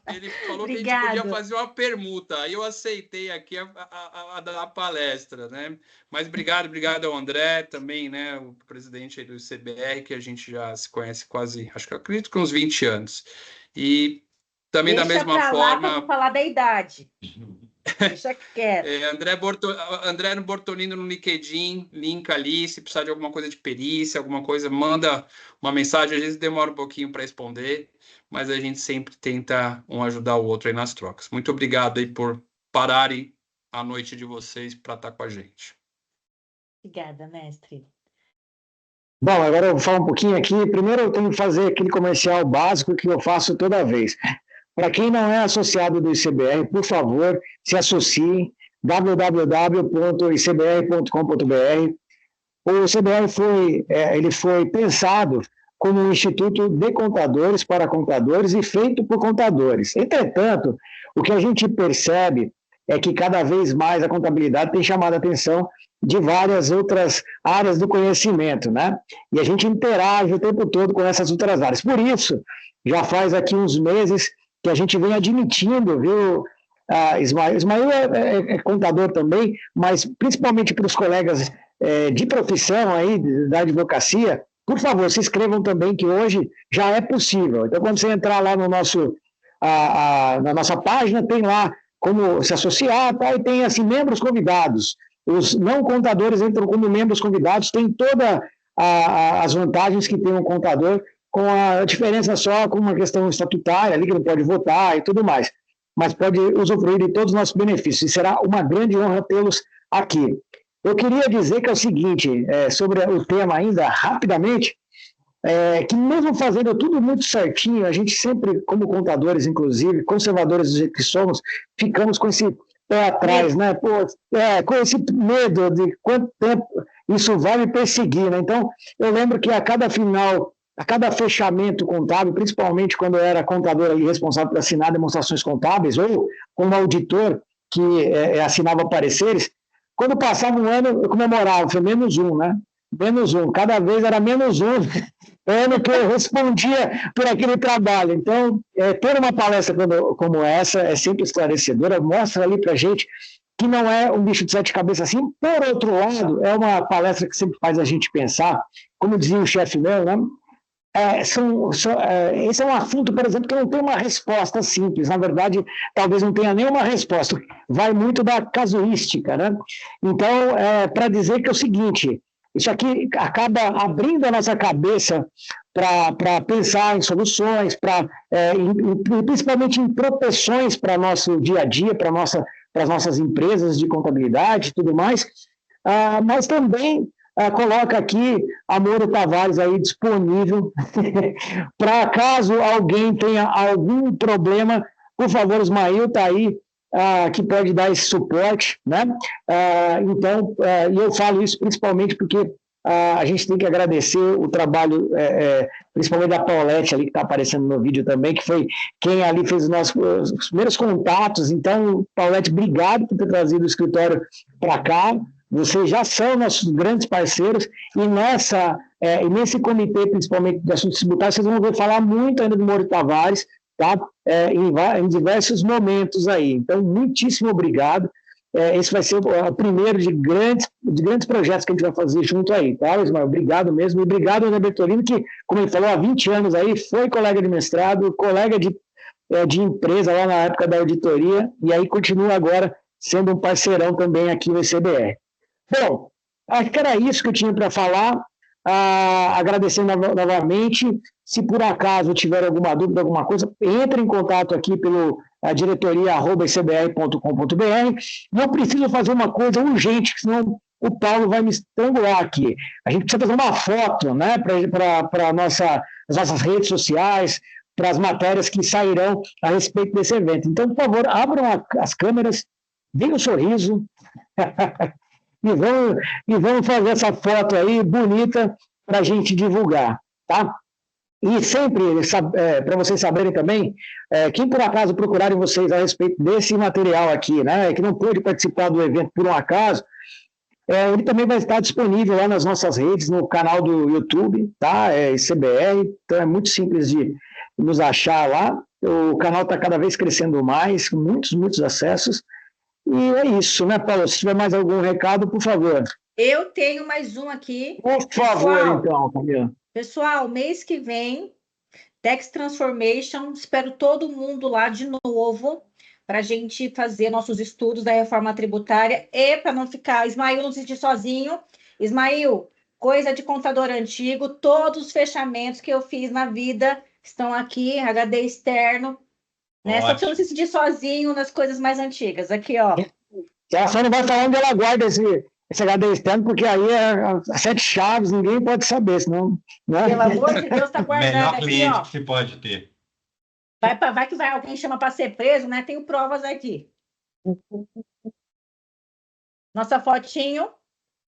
Ele falou que a gente podia fazer uma permuta, aí eu aceitei aqui a dar palestra, né? Mas obrigado ao André também, né? O presidente aí do ICBR, que a gente já se conhece quase, acho que eu acredito que uns 20 anos. E também da mesma forma. Lá falar da idade. Deixa quieto. André Bortolino no LinkedIn, link ali, se precisar de alguma coisa de perícia, alguma coisa, manda uma mensagem, às vezes demora um pouquinho para responder, mas a gente sempre tenta um ajudar o outro aí nas trocas. Muito obrigado aí por pararem a noite de vocês para estar com a gente. Obrigada, mestre. Bom, agora eu vou falar um pouquinho aqui. Primeiro eu tenho que fazer aquele comercial básico que eu faço toda vez. Para quem não é associado do ICBR, por favor, se associe, www.icbr.com.br. O ICBR foi pensado como um instituto de contadores para contadores e feito por contadores. Entretanto, o que a gente percebe é que cada vez mais a contabilidade tem chamado a atenção de várias outras áreas do conhecimento, né? E a gente interage o tempo todo com essas outras áreas. Por isso, já faz aqui uns meses que a gente vem admitindo, viu, Ismail? Ismail é contador também, mas principalmente para os colegas de profissão aí, da advocacia, por favor, se inscrevam também, que hoje já é possível. Então, quando você entrar lá no na nossa página, tem lá como se associar, tá? E tem assim, membros convidados. Os não contadores entram como membros convidados, tem todas as vantagens que tem um contador, com a diferença só com uma questão estatutária, ali que não pode votar e tudo mais, mas pode usufruir de todos os nossos benefícios, e será uma grande honra tê-los aqui. Eu queria dizer que é o seguinte, sobre o tema ainda, rapidamente, que mesmo fazendo tudo muito certinho, a gente sempre, como contadores, inclusive, conservadores do jeito que somos, ficamos com esse pé atrás, né? Pô, com esse medo de quanto tempo isso vai me perseguir, né? Então, eu lembro que a cada fechamento contábil, principalmente quando eu era contador ali, responsável por assinar demonstrações contábeis, ou como auditor que assinava pareceres, quando passava um ano, eu comemorava, foi -1, né? -1, cada vez era -1 ano que eu respondia por aquele trabalho. Então, ter uma palestra como essa é sempre esclarecedora, mostra ali para a gente que não é um bicho de 7 cabeças assim. Por outro lado, é uma palestra que sempre faz a gente pensar, como dizia o chefe meu, né? Esse é um assunto, por exemplo, que não tem uma resposta simples. Na verdade, talvez não tenha nenhuma resposta. Vai muito da casuística, né? Então, para dizer que é o seguinte, isso aqui acaba abrindo a nossa cabeça para pensar em soluções, principalmente em proteções para nosso dia a dia, para as nossas empresas de contabilidade e tudo mais, mas também coloca aqui a Moro Tavares aí disponível para caso alguém tenha algum problema, por favor, Ismael está aí, que pode dar esse suporte, né? Então, e eu falo isso principalmente porque a gente tem que agradecer o trabalho, principalmente da Paulette ali, que está aparecendo no vídeo também, que foi quem ali fez os primeiros contatos. Então, Paulette, obrigado por ter trazido o escritório para cá. Vocês já são nossos grandes parceiros e nesse comitê, principalmente de assuntos tributários, vocês vão ver falar muito ainda do Moro Tavares, tá? Em diversos momentos aí. Então, muitíssimo obrigado. Esse vai ser o primeiro de grandes projetos que a gente vai fazer junto aí, tá, Ismael? Obrigado mesmo. E obrigado, André Bertolini, que, como ele falou, há 20 anos aí, foi colega de mestrado, colega de empresa lá na época da auditoria, e aí continua agora sendo um parceirão também aqui no ICBR. Bom, acho que era isso que eu tinha para falar. Agradecendo novamente. Se por acaso tiver alguma dúvida, alguma coisa, entre em contato aqui pelo diretoria@icbr.com.br. Eu preciso fazer uma coisa urgente, senão o Paulo vai me estrangular aqui. A gente precisa fazer uma foto, né, para as nossas redes sociais, para as matérias que sairão a respeito desse evento. Então, por favor, abram as câmeras, deem um sorriso e vamos fazer essa foto aí bonita para a gente divulgar, tá? E sempre, para vocês saberem também, quem por acaso procurarem vocês a respeito desse material aqui, né, que não pôde participar do evento por um acaso, ele também vai estar disponível lá nas nossas redes, no canal do YouTube, tá? ICBR, então é muito simples de nos achar lá. O canal está cada vez crescendo mais, com muitos acessos. E é isso, né, Paulo? Se tiver mais algum recado, por favor. Eu tenho mais um aqui. Por favor, então, Camila. Pessoal, mês que vem, Tax Transformation, espero todo mundo lá de novo para a gente fazer nossos estudos da reforma tributária e para não ficar, Ismael não se sentir sozinho. Ismael, coisa de contador antigo, todos os fechamentos que eu fiz na vida estão aqui, HD externo, né? Só para você não se sentir sozinho nas coisas mais antigas. Aqui, ó. A só não vai falar onde ela guarda esse HD externo, porque aí as 7 chaves, ninguém pode saber, senão... Né? Pelo amor de Deus, está guardando melhor aqui, cliente ó. que se pode ter. Vai que alguém chama para ser preso, né? Tenho provas aqui. Nossa fotinho.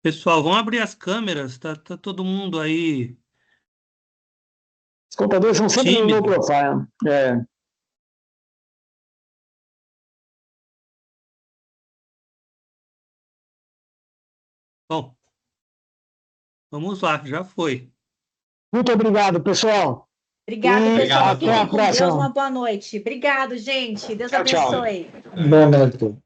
Pessoal, vamos abrir as câmeras, tá todo mundo aí. Os contadores são sempre no low profile. Bom, vamos lá, já foi. Muito obrigado, pessoal. Obrigado, pessoal. Até a próxima. Deus, uma boa noite. Obrigado, gente. Deus abençoe. Boa noite.